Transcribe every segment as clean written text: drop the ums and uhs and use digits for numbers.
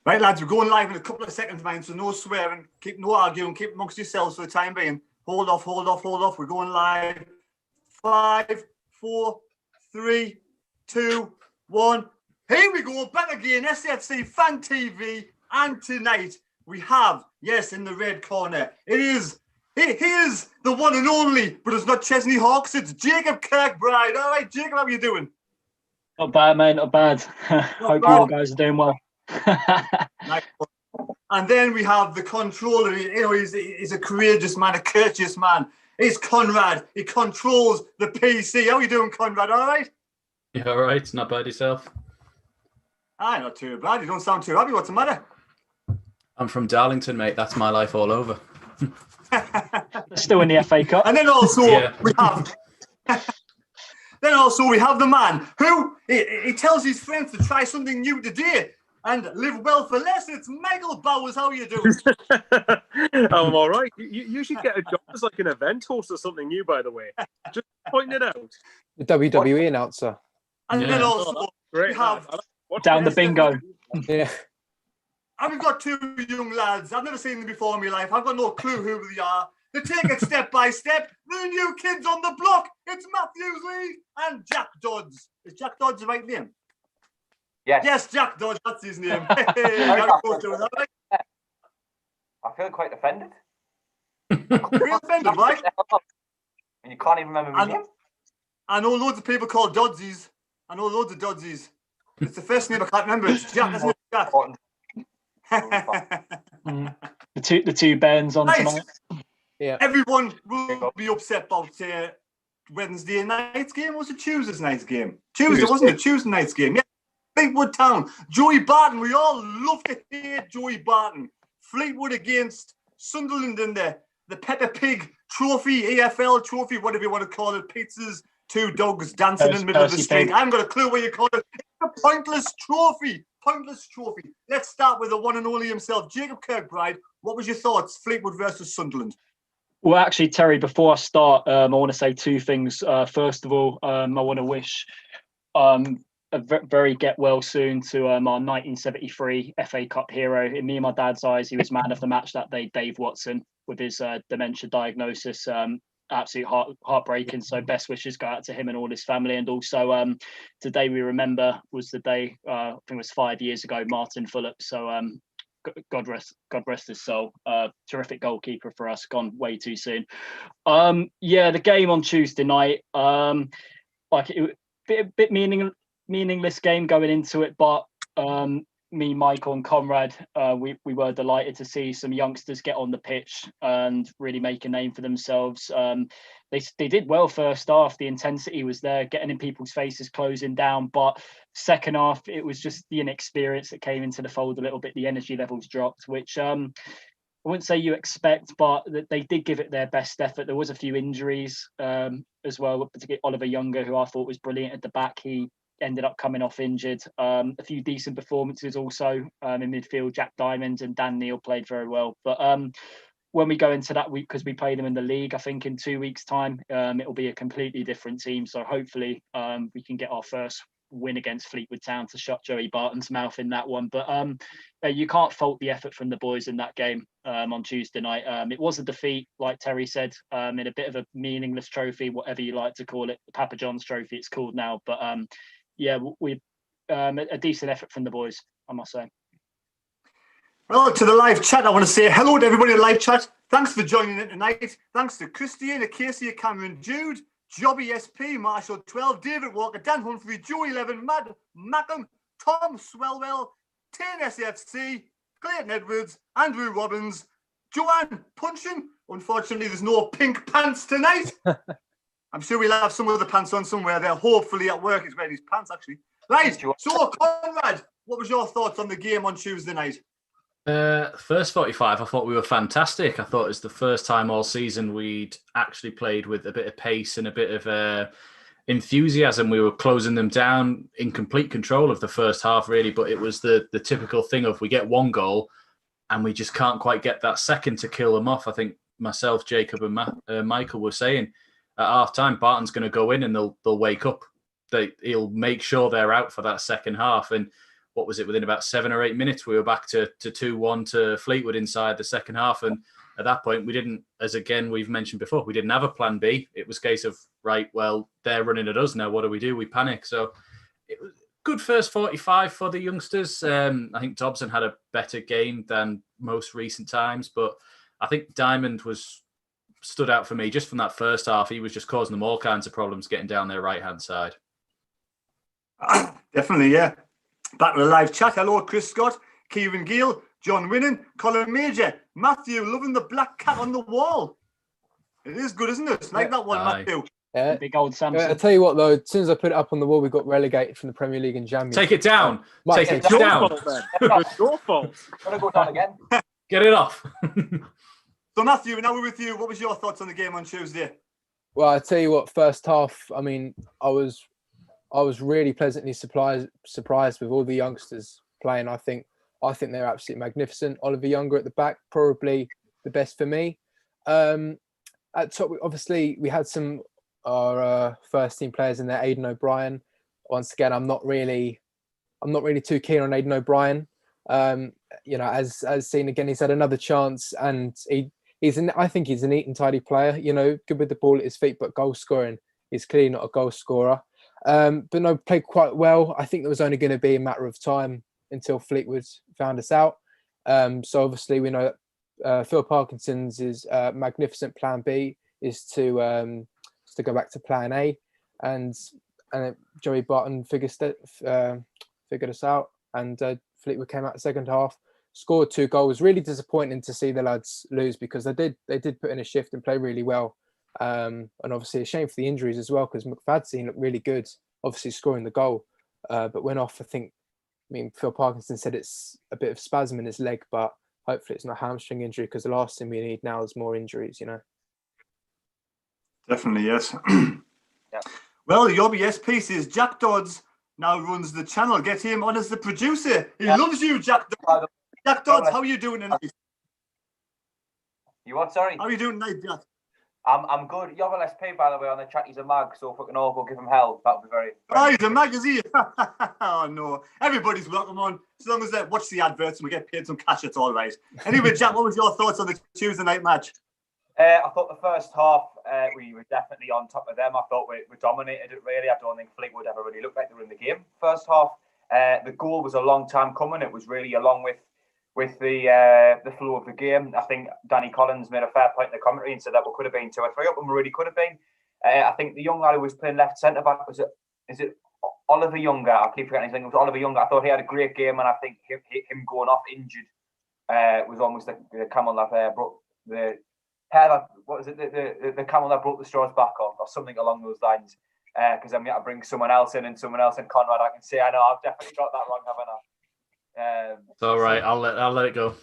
Right, lads, we're going live in a couple of seconds, man, so no swearing, keep no arguing, keep amongst yourselves for the time being. Hold off. We're going live. 5, 4, 3, 2, 1. Here we go, back again, SFC Fan TV. And tonight we have, yes, in the red corner, he is the one and only, but it's not Chesney Hawks, it's Jacob Kirkbride. All right, Jacob, how are you doing? Not bad, mate, not bad. Hope you all guys are doing well. Nice. And then we have the controller. He's a courageous man, a courteous man. He's Conrad. He controls the PC. How are you doing, Conrad? All right? Yeah, all right. Not bad yourself? Not too bad. You don't sound too happy. What's the matter? I'm from Darlington, mate. That's my life all over. Still in the FA Cup. And then also we have... Then also we have the man who he tells his friends to try something new today and live well for less. It's Michael Bowers. How are you doing? I'm all right. You should get a job as like an event host or something new, by the way. Just pointing it out. The WWE announcer. And then also we have... Down the bingo. Yeah. And we've got two young lads. I've never seen them before in my life. I've got no clue who they are. They take it step by step. The new kids on the block. It's Matthews Lee and Jack Dodds. Is Jack Dodds the right name? Yes. Yes, Jack Dodds. That's his name. I feel quite offended. You're offended, right? And you can't even remember my name? I know loads of people called Dodsies. I know loads of Dodsies. It's the first name I can't remember. It's Jack, isn't it? Jack. The two bands on tonight. Yeah. Everyone will be upset about Wednesday night's game. Was it Tuesday night's game? Tuesday, wasn't it? Tuesday night's game. Yeah. Fleetwood Town. Joey Barton. We all love to hear Joey Barton. Fleetwood against Sunderland in the Peppa Pig trophy, AFL trophy, whatever you want to call it. Pizzas, two dogs dancing in the middle of the street. I haven't got a clue what you call it. It's a pointless trophy. Pointless trophy. Let's start with the one and only himself, Jacob Kirkbride. What was your thoughts, Fleetwood versus Sunderland? Well, actually, Terry, before I start, I want to say two things. First of all, I want to wish a very get well soon to our 1973 FA Cup hero. In me and my dad's eyes, he was man of the match that day, Dave Watson, with his dementia diagnosis. Absolute heartbreaking. So best wishes go out to him and all his family. And also today we remember was the day, I think it was 5 years ago, Martin Fulop. So God rest his soul. Terrific goalkeeper for us, gone way too soon. The game on Tuesday night, like it a bit meaningless game going into it, but me, Michael and Conrad, we were delighted to see some youngsters get on the pitch and really make a name for themselves. They did well first half. The intensity was there, getting in people's faces, closing down. But second half, it was just the inexperience that came into the fold a little bit. The energy levels dropped, which I wouldn't say you expect, but they did give it their best effort. There was a few injuries as well, particularly Oliver Younger, who I thought was brilliant at the back. He ended up coming off injured. A few decent performances also in midfield. Jack Diamond and Dan Neil played very well. But when we go into that week, because we play them in the league, I think in 2 weeks' time, it'll be a completely different team. So hopefully we can get our first win against Fleetwood Town to shut Joey Barton's mouth in that one. But you can't fault the effort from the boys in that game on Tuesday night. It was a defeat, like Terry said, in a bit of a meaningless trophy, whatever you like to call it. The Papa John's trophy, it's called now. But we a decent effort from the boys, I must say. Well, to the live chat, I want to say hello to everybody in live chat. Thanks for joining in tonight. Thanks to Christiana, Casey, Cameron, Jude, Jobby SP, Marshall 12, David Walker, Dan Humphrey, Joey 11, Mad Mackham, Tom Swellwell, Tane SFC, Clayton Edwards, Andrew Robbins, Joanne Punchin. Unfortunately, there's no pink pants tonight. I'm sure we'll have some other pants on somewhere there. Hopefully at work he's wearing his pants, actually. Right, so Conrad, what was your thoughts on the game on Tuesday night? First 45, I thought we were fantastic. I thought it was the first time all season we'd actually played with a bit of pace and a bit of enthusiasm. We were closing them down, in complete control of the first half, really. But it was the typical thing of we get one goal and we just can't quite get that second to kill them off. I think myself, Jacob and Michael were saying at half time, Barton's going to go in and they'll wake up. He'll make sure they're out for that second half. And what was it, within about 7 or 8 minutes, we were back to 2-1 to Fleetwood inside the second half. And at that point, we didn't, as again, we've mentioned before, we didn't have a plan B. It was a case of, right, well, they're running at us now. What do? We panic. So it was good first 45 for the youngsters. I think Dobson had a better game than most recent times, but I think Diamond stood out for me just from that first half. He was just causing them all kinds of problems getting down their right-hand side. Definitely, yeah. Back to the live chat. Hello, Chris Scott, Kieran Gill, John Winnan, Colin Major, Matthew, loving the black cat on the wall. It is good, isn't it? Like that one, Aye. Matthew. Yeah. Big old Samson. I tell you what, though, as soon as I put it up on the wall, we got relegated from the Premier League in January. Take it down. Might Take it take Your down. fault, then. It's your fault. Gonna go down again. Get it off. So, Matthew, now we're with you. What was your thoughts on the game on Tuesday? Well, I tell you what, first half, I mean, I was really pleasantly surprised with all the youngsters playing. I think they're absolutely magnificent. Oliver Younger at the back, probably the best for me. At top, obviously, we had our first team players in there. Aidan O'Brien. Once again, I'm not really too keen on Aidan O'Brien. As seen again, he's had another chance, and I think he's a neat and tidy player. Good with the ball at his feet, but goal scoring, he's clearly not a goal scorer. But no, played quite well. I think it was only going to be a matter of time until Fleetwood found us out. So obviously we know that Phil Parkinson's magnificent plan B is to go back to plan A, and Joey Barton figured us out, and Fleetwood came out the second half, scored 2 goals. Really disappointing to see the lads lose, because they did put in a shift and play really well. And obviously a shame for the injuries as well, because McFadzean looked really good, obviously scoring the goal, but went off. Phil Parkinson said it's a bit of spasm in his leg, but hopefully it's not a hamstring injury, because the last thing we need now is more injuries, Definitely, yes. Yeah. Well, the OBS piece is Jack Dodds now runs the channel. Get him on as the producer. He loves you, Jack Dodds. Jack Dodds, how are you doing tonight? You what? Sorry. How are you doing tonight, Jack? I'm good. Yovel SP, by the way, on the chat. He's a mag, so if we can all go give him hell, that would be very. Oh, he's a magazine. Oh, no. Everybody's welcome on. As long as they watch the adverts and we get paid some cash, it's all right. Anyway, Jack, what was your thoughts on the Tuesday night match? I thought the first half, we were definitely on top of them. I thought we dominated it, really. I don't think Fleetwood ever really looked like they were in the game. First half, the goal was a long time coming. It was really along with the flow of the game. I think Danny Collins made a fair point in the commentary and said that we could have been 2 or 3 up, and we really could have been. I think the young lad who was playing left centre back, is it Oliver Younger? I keep forgetting his name. It was Oliver Younger. I thought he had a great game, and I think him going off injured was almost like the camel that broke the hair. What was it? The camel that broke the straw's back off, or something along those lines. Because then we had to bring someone else in, and Conrad. I can say, I know I've definitely got that wrong, haven't I? It's all right. I'll let it go.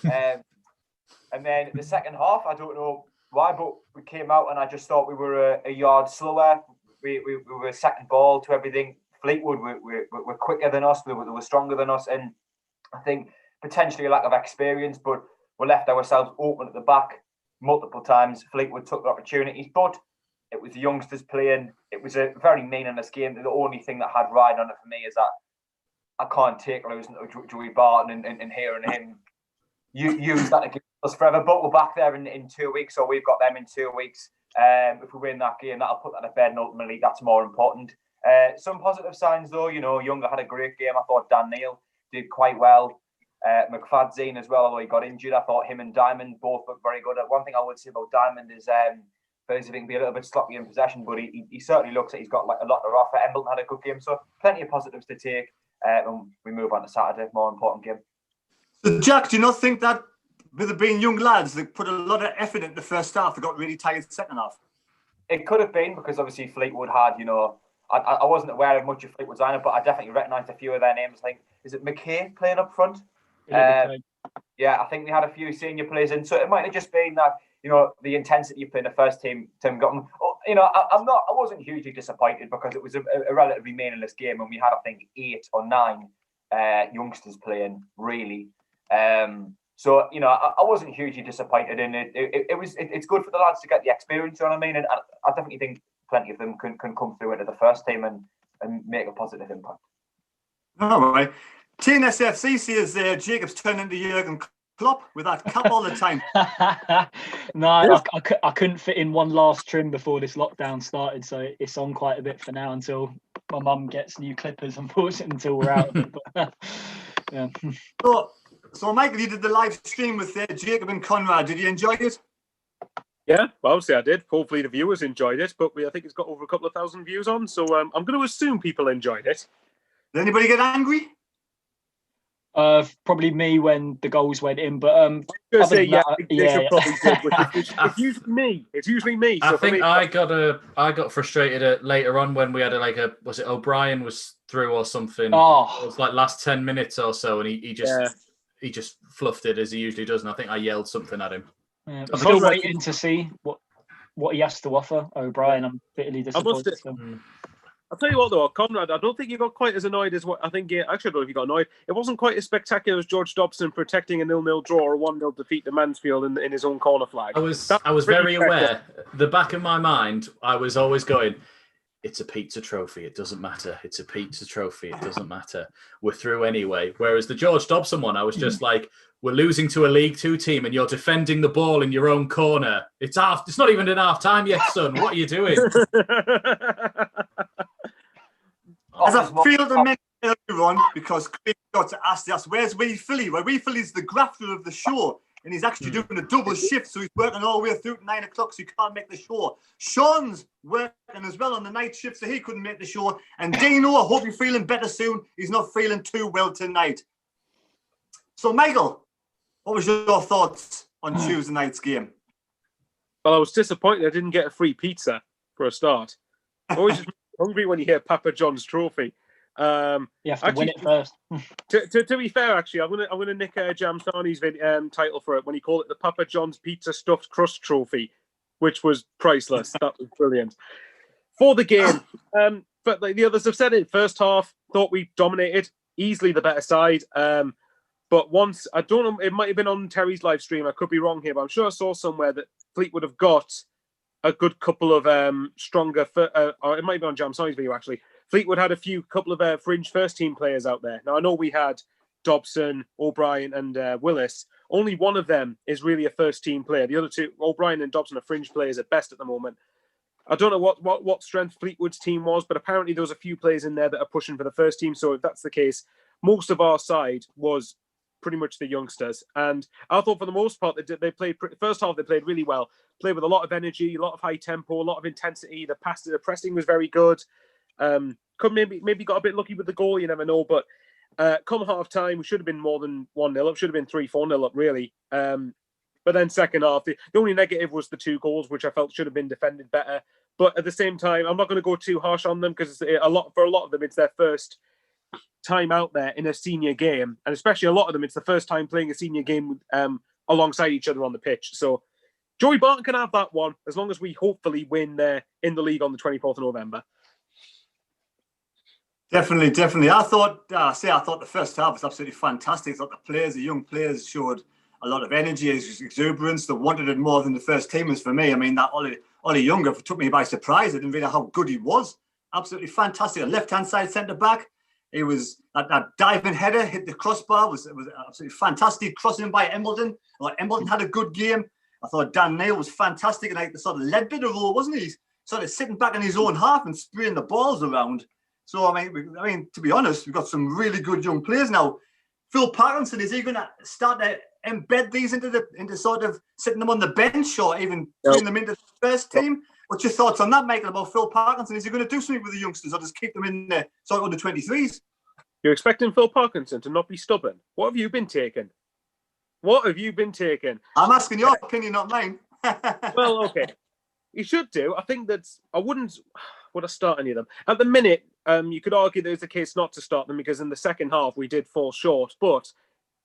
And then the second half, I don't know why, but we came out and I just thought we were a yard slower. We were second ball to everything. Fleetwood were quicker than us. They were stronger than us, and I think potentially a lack of experience. But we left ourselves open at the back multiple times. Fleetwood took the opportunities, but it was the youngsters playing. It was a very meaningless game. The only thing that had riding on it for me is that I can't take losing to Joey Barton and hearing him use that against us forever. But we're back there in 2 weeks, so we've got them in 2 weeks. If we win that game, that'll put that to bed, and ultimately that's more important. Some positive signs, though. Younger had a great game. I thought Dan Neil did quite well. McFadzean as well, although he got injured. I thought him and Diamond both looked very good. One thing I would say about Diamond is Fairs can be a little bit sloppy in possession, but he certainly looks like he's got like a lot to offer. Embleton had a good game, so plenty of positives to take. And we move on to Saturday, more important game. So, Jack, do you not think that with it being young lads, they put a lot of effort into the first half, they got really tired in the second half? It could have been, because obviously Fleetwood had, I wasn't aware of much of Fleetwood's lineup, but I definitely recognised a few of their names. Like, is it McKay playing up front? Yeah, I think they had a few senior players in, so it might have just been that the intensity you play in the first team got them. I wasn't hugely disappointed, because it was a relatively meaningless game, and we had, I think, 8 or 9 youngsters playing, really. So I wasn't hugely disappointed in it. It's good for the lads to get the experience, you know what I mean? And I definitely think plenty of them can come through into the first team and make a positive impact. All right. TNSFC says Jacob's turned into Jurgen Klopp with that cap all the time. No, I couldn't fit in one last trim before this lockdown started, so it's on quite a bit for now until my mum gets new clippers, unfortunately, until we're out of it. But, yeah. So Michael, you did the live stream with Jacob and Conrad. Did you enjoy it? Yeah, well, obviously I did. Hopefully the viewers enjoyed it, but I think it's got over a couple of thousand views on, so I'm going to assume people enjoyed it. Did anybody get angry? Probably me when the goals went in, but it's usually me. It's usually me. So I think I got frustrated later on when we had was it O'Brien was through or something? Oh, it was like last 10 minutes or so, and he just fluffed it as he usually does, and I think I yelled something at him. Yeah, I'm still waiting to see what he has to offer, O'Brien. I'm bitterly disappointed. I'll tell you what, though, Conrad, I don't think you got quite as annoyed as what I think. Actually, I don't know if you got annoyed. It wasn't quite as spectacular as George Dobson protecting a 0-0 draw or 1-0 defeat to Mansfield in his own corner flag. I was very aware. The back of my mind, I was always going, it's a pizza trophy. It doesn't matter. It's a pizza trophy. It doesn't matter. We're through anyway. Whereas the George Dobson one, I was just like, we're losing to a League Two team and you're defending the ball in your own corner. It's not even in half time yet, son. What are you doing? As I feel to mention everyone, because Craig got to ask us, where's Wee Philly? Well, Wee Philly's the grafter of the show, and he's actually doing a double shift, so he's working all the way through to 9 o'clock, so he can't make the show. Sean's working as well on the night shift, so he couldn't make the show. And Dino, I hope you're feeling better soon. He's not feeling too well tonight. So, Michael, what was your thoughts on Tuesday night's game? Well, I was disappointed I didn't get a free pizza for a start. Always just hungry when you hear Papa John's trophy. You have to win it first. To be fair, actually, I'm gonna nick Jam Sarni's title for it when he called it the Papa John's Pizza Stuffed Crust Trophy, which was priceless. That was brilliant for the game. But like the others have said, it first half thought we dominated, easily the better side. But once, I don't know, it might have been on Terry's live stream. I could be wrong here, but I'm sure I saw somewhere that Fleetwood have got a good couple of stronger, or it might be on Jam Sarni's video actually. Fleetwood had a couple of fringe first team players out there. Now I know we had Dobson, O'Brien, and Willis. Only one of them is really a first team player. The other two, O'Brien and Dobson, are fringe players at best at the moment. I don't know what strength Fleetwood's team was, but apparently there was a few players in there that are pushing for the first team. So if that's the case, most of our side was pretty much the youngsters. And I thought for the most part they played first half. They played really well. Played with a lot of energy, a lot of high tempo, a lot of intensity. The pressing was very good. Could maybe got a bit lucky with the goal. You never know. But come half time, we should have been more than 1-0 up. Should have been 3-4-0 up really. But then second half, the only negative was the 2 goals, which I felt should have been defended better. But at the same time, I'm not going to go too harsh on them because for a lot of them, it's their first time out there in a senior game, and especially a lot of them, it's the first time playing a senior game alongside each other on the pitch. So Joey Barton can have that one as long as we hopefully win in the league on the 24th of November. Definitely. I thought the first half was absolutely fantastic. I thought the young players showed a lot of energy, exuberance. They wanted it more than the first teamers for me. I mean, that Ollie Younger took me by surprise. I didn't realize how good he was. Absolutely fantastic. A left-hand side centre-back. It was that diving header, hit the crossbar, was absolutely fantastic. Crossing by Embleton. Like Embleton had a good game. I thought Dan Neil was fantastic and like the sort of Leadbitter role, wasn't he? Sort of sitting back in his own half and spraying the balls around. So I mean, to be honest, we've got some really good young players now. Phil Parkinson, is he going to start to embed these into sort of sitting them on the bench or even putting them into the first team? What's your thoughts on that, Michael, about Phil Parkinson? Is he going to do something with the youngsters or just keep them in the sort of under 23s? You're expecting Phil Parkinson to not be stubborn? What have you been taking? I'm asking your opinion, not mine. Well, okay. He should do. I think would I start any of them? At the minute, you could argue there's a case not to start them because in the second half we did fall short. But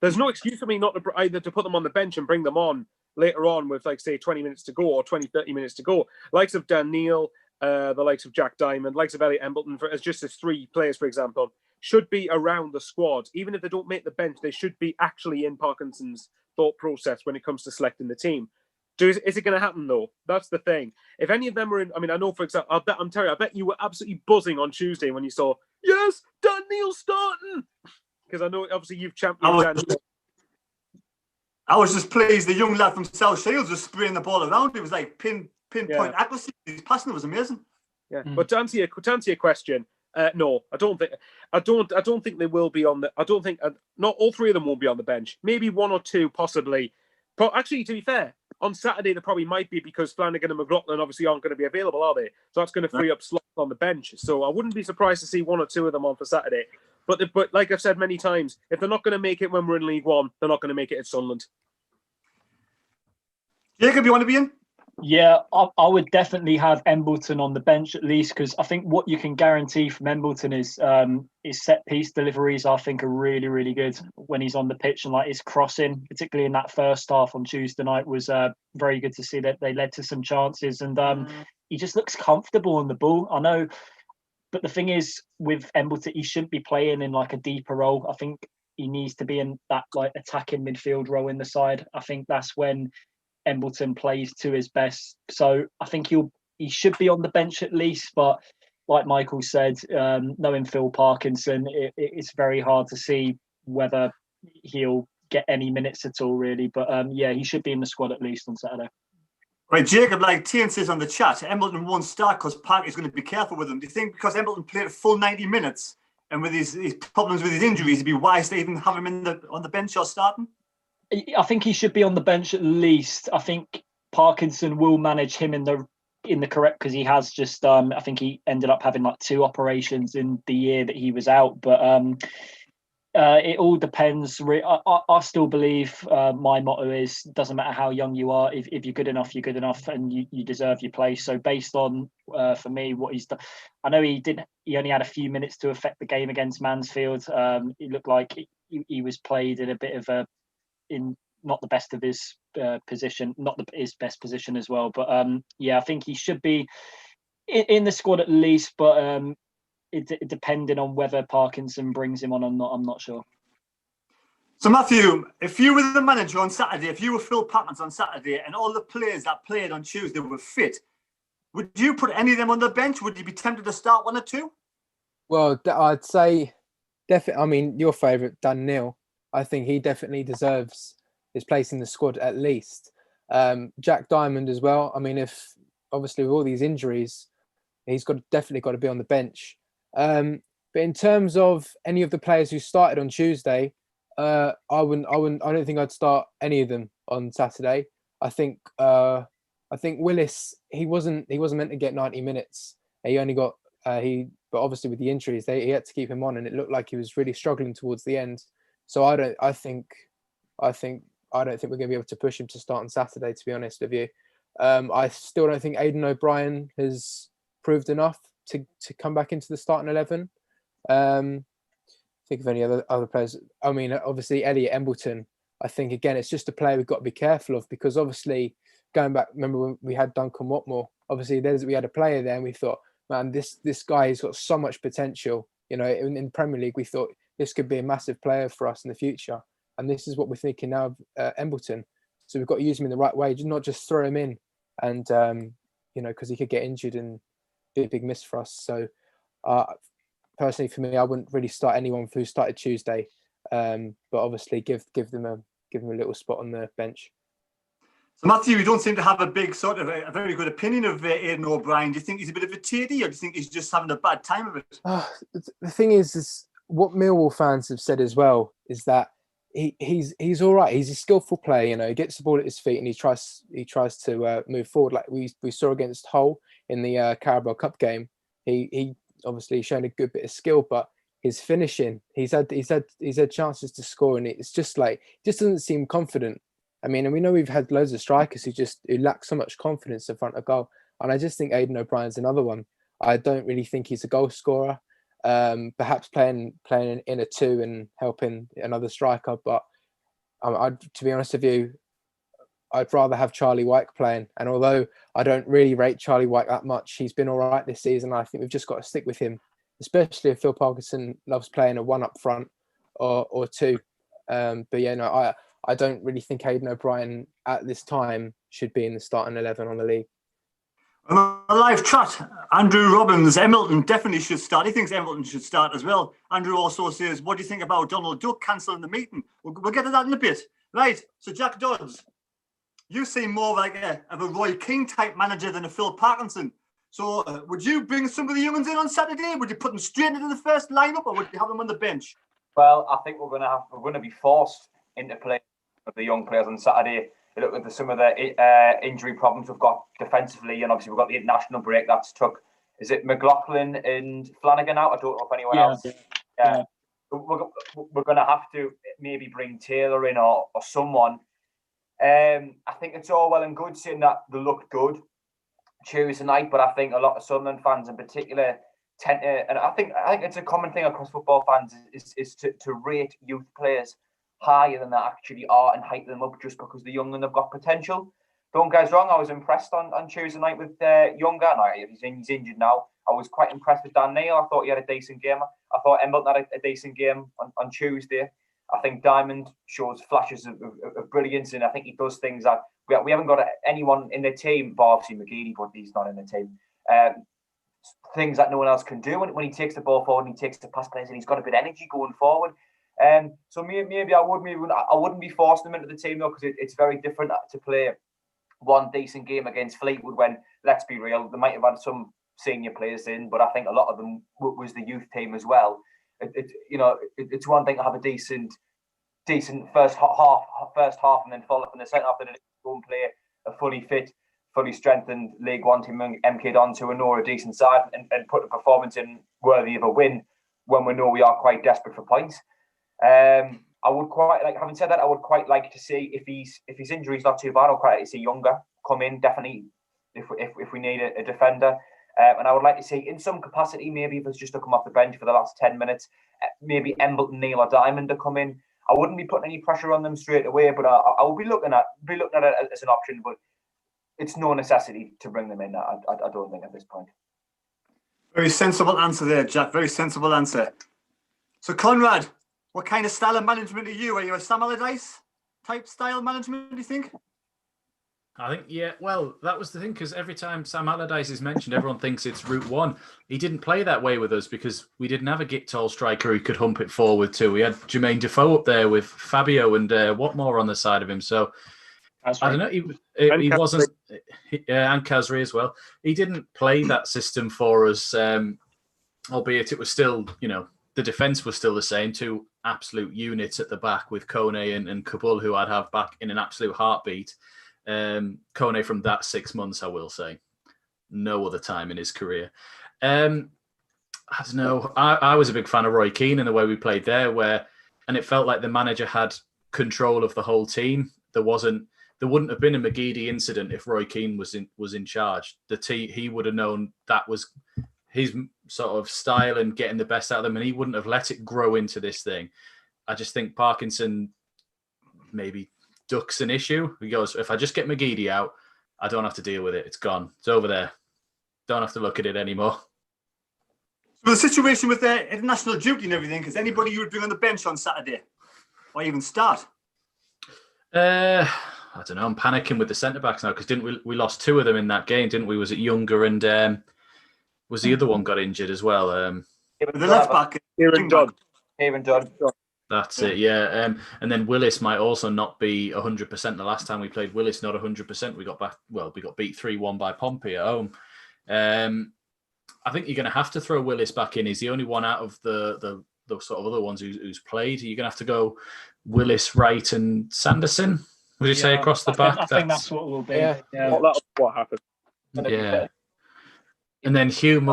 there's no excuse for me not to either to put them on the bench and bring them on later on with, like, say, 20 minutes to go or 20, 30 minutes to go. Likes of Dan Neil, the likes of Jack Diamond, likes of Elliot Embleton, as 3 players, for example, should be around the squad. Even if they don't make the bench, they should be actually in Parkinson's thought process when it comes to selecting the team. Is it going to happen, though? That's the thing. If any of them were in, I mean, I know, for example, I bet you were absolutely buzzing on Tuesday when you saw, yes, Dan Neil starting? Because I know obviously you've championed Dan Neil. I was just pleased the young lad from South Shields was spraying the ball around. It was like pinpoint accuracy. His passing was amazing. Yeah, but to answer your question, no, I don't think they will be on the. I don't think not all three of them won't be on the bench. Maybe one or two, possibly. But actually, to be fair, on Saturday there probably might be because Flanagan and McLaughlin obviously aren't going to be available, are they? So that's going to free up slots on the bench. So I wouldn't be surprised to see one or two of them on for Saturday. But like I've said many times, if they're not going to make it when we're in League One, they're not going to make it at Sunderland. Jacob, you want to be in? Yeah, I would definitely have Embleton on the bench at least, because I think what you can guarantee from Embleton is set piece deliveries. I think are really, really good when he's on the pitch, and like his crossing, particularly in that first half on Tuesday night, was very good to see that they led to some chances, and he just looks comfortable on the ball. I know, but the thing is with Embleton, he shouldn't be playing in like a deeper role. I think he needs to be in that like attacking midfield role in the side. I think that's when Embleton plays to his best, so I think he should be on the bench at least. But like Michael said, knowing Phil Parkinson, it's very hard to see whether he'll get any minutes at all, really. But yeah, he should be in the squad at least on Saturday. Right, Jacob, like Tian says on the chat, Embleton won't start because Park is going to be careful with him. Do you think because Embleton played a full 90 minutes and with his problems with his injuries, it'd be wise to even have him on the bench or starting? I think he should be on the bench at least. I think Parkinson will manage him in the correct, because he has just I think he ended up having like 2 operations in the year that he was out. But it all depends. I still believe my motto is doesn't matter how young you are, if you're good enough, you're good enough, and you deserve your place. So based on for me what he's done, I know he only had a few minutes to affect the game against Mansfield. It looked like he was played in a bit of in not the best of his position, not his best position as well. But yeah, I think he should be in the squad at least. But it depending on whether Parkinson brings him on or not, I'm not sure. So Matthew, if you were the manager on Saturday, if you were Phil Parkinson on Saturday, and all the players that played on Tuesday were fit, would you put any of them on the bench? Would you be tempted to start one or two? Well, I'd say definitely. I mean, your favourite, Dan Neil. I think he definitely deserves his place in the squad at least. Jack Diamond as well. I mean, if obviously with all these injuries, he's definitely got to be on the bench. But in terms of any of the players who started on Tuesday, I don't think I'd start any of them on Saturday. I think Willis, he wasn't meant to get 90 minutes. He only got but obviously with the injuries, he had to keep him on, and it looked like he was really struggling towards the end. So I don't think we're going to be able to push him to start on Saturday, to be honest with you. I still don't think Aidan O'Brien has proved enough to come back into the starting 11. Think of any other players. I mean, obviously Elliot Embleton. I think again, it's just a player we've got to be careful of, because obviously going back, remember when we had Duncan Watmore? Obviously, we had a player there, and we thought, man, this guy has got so much potential. You know, in the Premier League, we thought this could be a massive player for us in the future. And this is what we're thinking now of Embleton. So we've got to use him in the right way, not just throw him in and, because he could get injured and be a big miss for us. So personally, for me, I wouldn't really start anyone who started Tuesday, but obviously give them a little spot on the bench. So Matthew, you don't seem to have a very good opinion of Aidan O'Brien. Do you think he's a bit of a tatey, or do you think he's just having a bad time of it? The thing is what Millwall fans have said as well is that he's all right. He's a skillful player. You know, he gets the ball at his feet and he tries to move forward, like we saw against Hull in the Carabao Cup game. He obviously shown a good bit of skill, but his finishing, he's had chances to score, and it's just doesn't seem confident. I mean, and we know we've had loads of strikers who lack so much confidence in front of goal, and I just think Aidan O'Brien's another one. I don't really think he's a goal scorer. Perhaps playing in a 2 and helping another striker, but to be honest with you, I'd rather have Charlie Wyke playing. And although I don't really rate Charlie Wyke that much, he's been all right this season. I think we've just got to stick with him, especially if Phil Parkinson loves playing a 1 up front or 2. But yeah, no, I don't really think Aidan O'Brien at this time should be in the starting 11 on the league. On the live chat, Andrew Robbins, Embleton definitely should start. He thinks Embleton should start as well. Andrew also says, what do you think about Donald Duck cancelling the meeting? We'll get to that in a bit. Right, so Jack Dodds, you seem more like of a Roy Keane type manager than a Phil Parkinson. So would you bring some of the young'uns in on Saturday? Would you put them straight into the first lineup, or would you have them on the bench? Well, I think we're going to be forced into play with the young players on Saturday. You look at some of the injury problems we've got defensively, and obviously we've got the international break that's took. Is it McLaughlin and Flanagan out? I don't know if anyone else. Yeah. We're going to have to maybe bring Taylor in or someone. I think it's all well and good saying that they looked good Tuesday night, but I think a lot of Sunderland fans in particular tend to, and I think it's a common thing across football fans is to rate youth players higher than they actually are and hype them up just because the young and they've got potential. Don't get us wrong, I was impressed on Tuesday night with Younger. Now he's injured now. I was quite impressed with Dan Neil. I thought he had a decent game. I thought Embleton had a decent game on Tuesday. I think Diamond shows flashes of brilliance, and I think he does things that we haven't got anyone in the team, but obviously McGeady, but he's not in the team. Things that no one else can do when he takes the ball forward and he takes the pass plays, and he's got a bit of energy going forward. So maybe I wouldn't be forcing them into the team though, because it's very different to play one decent game against Fleetwood when, let's be real, they might have had some senior players in, but I think a lot of them was the youth team as well. It's one thing to have a decent first half, and then follow up in the second half, and then go and play a fully fit, fully strengthened League One team, MK Dons, who know a decent side, and put a performance in worthy of a win when we know we are quite desperate for points. I would quite like, having said that, I would quite like to see if his injury is not too bad, I'd quite like to see Younger come in, definitely, if we need a defender. And I would like to see, in some capacity, maybe if it's just to come off the bench for the last 10 minutes, maybe Embleton, Neil or Diamond to come in. I wouldn't be putting any pressure on them straight away, but I will be looking at it as an option, but it's no necessity to bring them in, I don't think, at this point. Very sensible answer there, Jack. Very sensible answer. So, Conrad, what kind of style of management are you? Are you a Sam Allardyce type style management, do you think? I think, yeah, well, that was the thing, because every time Sam Allardyce is mentioned, everyone thinks it's Route 1. He didn't play that way with us because we didn't have a get-tall striker who could hump it forward too. We had Jermaine Defoe up there with Fabio and Watmore on the side of him. So, I don't know, he wasn't, and Kazri as well. He didn't play that system for us, albeit it was still, the defence was still the same, two absolute units at the back with Kone and Kabul, who I'd have back in an absolute heartbeat. Kone from that 6 months, I will say. No other time in his career. I don't know. I was a big fan of Roy Keane and the way we played there, and it felt like the manager had control of the whole team. There wouldn't have been a McGeady incident if Roy Keane was in charge. He would have known that was his sort of style and getting the best out of them, and he wouldn't have let it grow into this thing. I just think Parkinson maybe ducks an issue. He goes, if I just get McGeady out, I don't have to deal with it. It's gone. It's over there. Don't have to look at it anymore. So the situation with the international duty and everything, is anybody you would bring on the bench on Saturday? Or even start? I don't know. I'm panicking with the centre-backs now, because didn't we lost two of them in that game, didn't we? Was it Younger and was the other one got injured as well? The left-back. Kieran Dodd. That's it, yeah. And then Willis might also not be 100%. The last time we played Willis, not 100%. We got beat 3-1 by Pompey at home. I think you're going to have to throw Willis back in. He's the only one out of the sort of other ones who's played. You're going to have to go Willis, Wright and Sanderson, would you say, across the back? I think that's what will be. Yeah. That's what happened. Yeah. And then Hume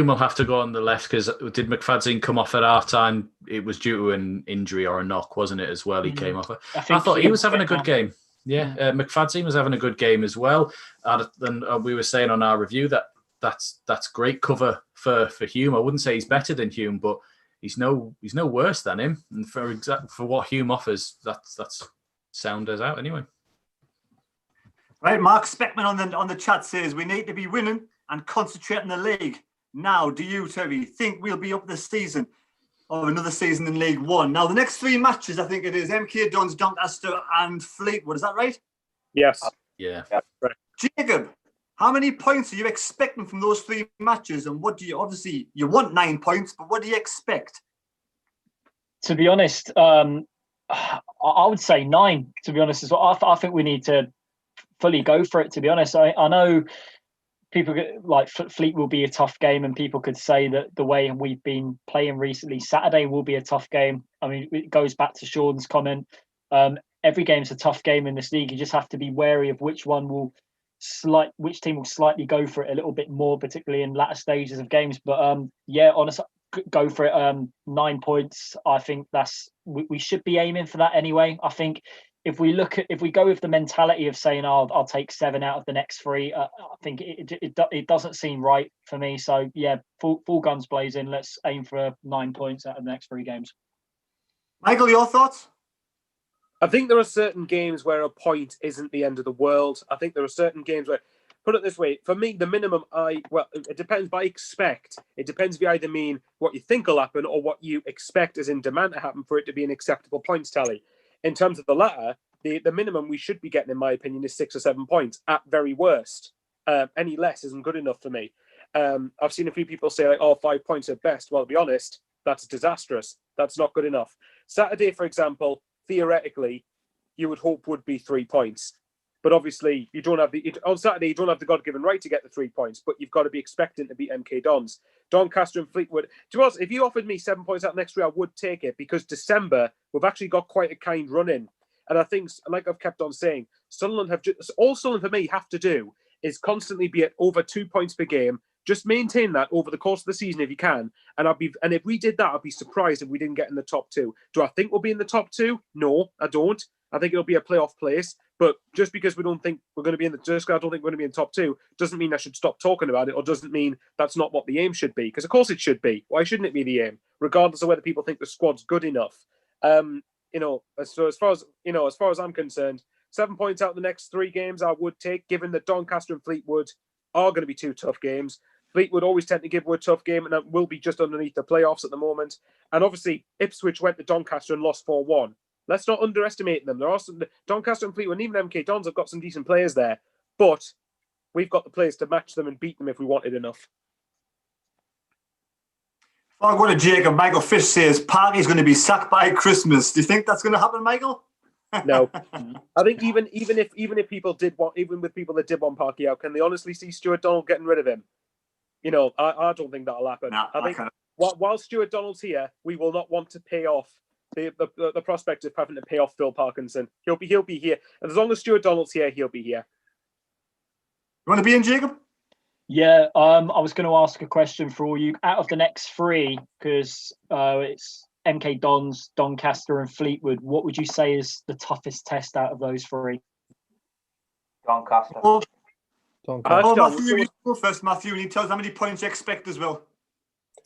will have to go on the left, because did McFadzean come off at half time? It was due to an injury or a knock, wasn't it, as well? He came off. I thought he was having a good game. Yeah, McFadzean was having a good game as well. And we were saying on our review that's great cover for Hume. I wouldn't say he's better than Hume, but he's no worse than him. And for what Hume offers, that's sound as out anyway. Right, Mark Speckman on the chat says we need to be winning and concentrate in the league. Now, do you, Terry, think we'll be up this season or another season in League One? Now, the next three matches, I think it is MK Dons, Doncaster and Fleetwood. Is that right? Yes. Yeah. Right. Jacob, How many points are you expecting from those 3 matches? And what do you, obviously, you want 9 points, but what do you expect? To be honest, I would say 9, to be honest, as well. I think we need to fully go for it, to be honest. I know people like Fleet will be a tough game, and people could say that the way we've been playing recently, Saturday will be a tough game. I mean, it goes back to Sean's comment. Every game's a tough game in this league. You just have to be wary of which team will slightly go for it a little bit more, particularly in latter stages of games. But yeah, honestly, go for it. 9 points. I think we should be aiming for that anyway. I think if we go with the mentality of saying, I'll take 7 out of the next 3, I think it doesn't seem right for me. So yeah, full guns blazing. Let's aim for 9 points out of the next 3 games. Michael, your thoughts? I think there are certain games where a point isn't the end of the world. I think there are certain games where, put it this way, for me, the minimum it depends, but I expect. It depends if you either mean what you think will happen or what you expect is in demand to happen for it to be an acceptable points tally. In terms of the latter, the minimum we should be getting, in my opinion, is 6 or 7 points at very worst. Any less isn't good enough for me. I've seen a few people say, like, 5 points at best. Well, to be honest, that's disastrous. That's not good enough. Saturday, for example, theoretically, you would hope would be 3 points. But obviously, on Saturday, you don't have the God-given right to get the 3 points, but you've got to be expecting to beat MK Dons. Doncaster and Fleetwood. To be honest, if you offered me 7 points out the next 3, I would take it, because December, we've actually got quite a kind run in. And I think, like I've kept on saying, Sunderland all Sunderland for me have to do is constantly be at over 2 points per game. Just maintain that over the course of the season if you can. And if we did that, I'd be surprised if we didn't get in the top 2. Do I think we'll be in the top 2? No, I don't. I think it'll be a playoff place. But just because we don't think we're going to be I don't think we're going to be in top 2 doesn't mean I should stop talking about it, or doesn't mean that's not what the aim should be. Because of course it should be. Why shouldn't it be the aim, regardless of whether people think the squad's good enough? So as far as I'm concerned, 7 points out of the next 3 games I would take, given that Doncaster and Fleetwood are going to be 2 tough games. Fleetwood always tend to give a tough game, and that will be just underneath the playoffs at the moment. And obviously, Ipswich went to Doncaster and lost 4-1. Let's not underestimate them. There are some Doncaster and Fleetwood, and even MK Dons have got some decent players there. But we've got the players to match them and beat them if we wanted enough. If I go to Jacob, Michael Fish says Parky's going to be sacked by Christmas. Do you think that's going to happen, Michael? No. I think even if people did want, even with people that did want Parky out, can they honestly see Stuart Donald getting rid of him? I don't think that'll happen. No, I think while Stuart Donald's here, we will not want to pay off the prospect of having to pay off Phil Parkinson. He'll be here. And as long as Stuart Donald's here, he'll be here. You want to be in, Jacob? Yeah, I was going to ask a question for all you. Out of the next 3, because it's MK Dons, Doncaster and Fleetwood, what would you say is the toughest test out of those 3? Doncaster. Matthew, you go first, Matthew, and you tell us how many points you expect as well.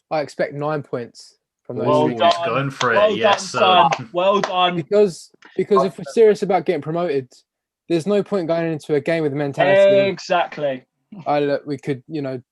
I expect 9 points from those. Well 3 done. games. Going for it, Well yes. done, son. Well done. Because if we're serious about getting promoted, there's no point going into a game with the mentality. Exactly. Look, we could,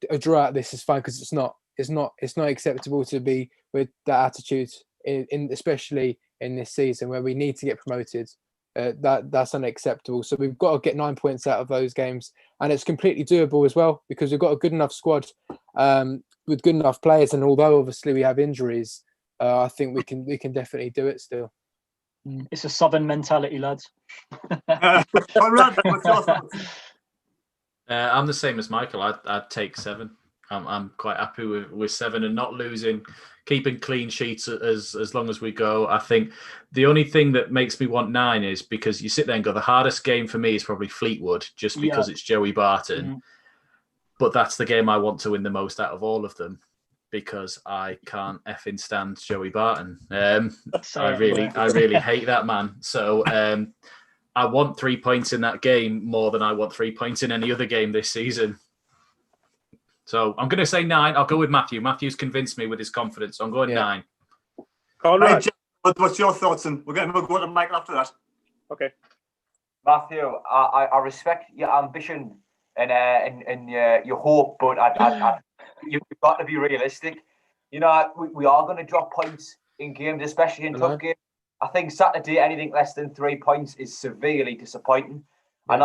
a draw out this is fine, because it's not acceptable to be with that attitude in especially in this season where we need to get promoted. That's unacceptable. So we've got to get 9 points out of those games, and it's completely doable as well, because we've got a good enough squad with good enough players. And although obviously we have injuries, I think we can definitely do it still. It's a Southern mentality, lads. Conrad, what's your thoughts? I'm the same as Michael. I'd take 7. I'm quite happy with 7 and not losing, keeping clean sheets as long as we go. I think the only thing that makes me want 9 is because you sit there and go, the hardest game for me is probably Fleetwood, just because it's Joey Barton. Mm-hmm. But that's the game I want to win the most out of all of them, because I can't effing stand Joey Barton. I really hate that man. So I want 3 points in that game more than I want 3 points in any other game this season. So I'm going to say 9. I'll go with Matthew. Matthew's convinced me with his confidence. So I'm going 9. Conrad, what's your thoughts? And we'll go to Michael after that. Okay. Matthew, I respect your ambition and your hope, but you've got to be realistic. We are going to drop points in games, especially in tough games. I think Saturday, anything less than 3 points is severely disappointing. And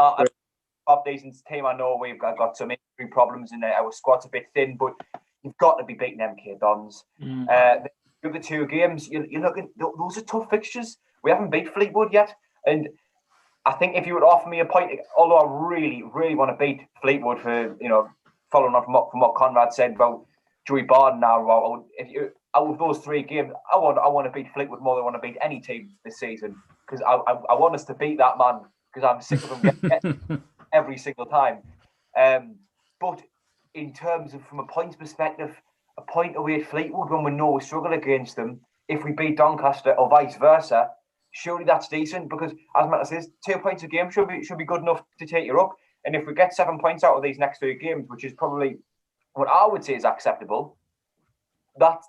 half decent team. I know we've got some injury problems and our squad's a bit thin, but you've got to be beating MK Dons. The other two games, you're looking, those are tough fixtures. We haven't beat Fleetwood yet, and I think if you would offer me a point, although I really, really want to beat Fleetwood for, following on from what Conrad said about Joey Barden now, out of those three games, I want to beat Fleetwood more than I want to beat any team this season, because I want us to beat that man, because I'm sick of him getting every single time. But in terms of, from a points perspective, a point away at Fleetwood when we know we struggle against them, if we beat Doncaster or vice versa, surely that's decent, because as Matt says, 2 points a game should be good enough to take you up. And if we get 7 points out of these next 2 games, which is probably what I would say is acceptable, that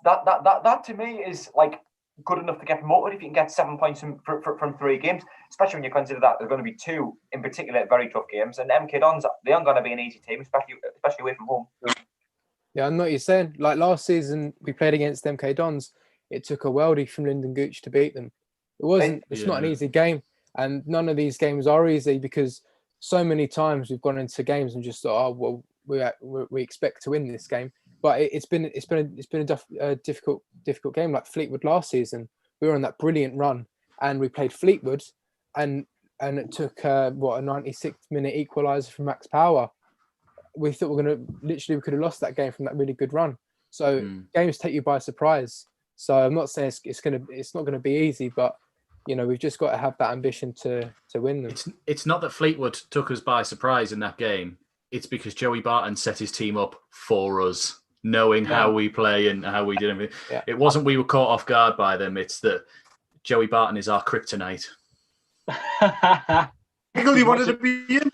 to me is like good enough to get promoted if you can get 7 points from 3 games, especially when you consider that there's going to be 2 in particular very tough games. And MK Dons, they aren't going to be an easy team, especially away from home. Yeah, I know what you're saying. Like last season, we played against MK Dons. It took a worldie from Lyndon Gooch to beat them. It's not an easy game, and none of these games are easy, because so many times we've gone into games and just thought, oh well, we expect to win this game, but it's been a difficult game. Like Fleetwood last season, we were on that brilliant run, and we played Fleetwood, and it took a 96th minute equaliser from Max Power. We thought we could have lost that game from that really good run. So games take you by surprise. So I'm not saying it's not gonna be easy, but we've just got to have that ambition to win them. It's not that Fleetwood took us by surprise in that game. It's because Joey Barton set his team up for us, knowing how we play and how we did everything. Yeah. It wasn't we were caught off guard by them. It's that Joey Barton is our kryptonite. Michael, you wanted to be in?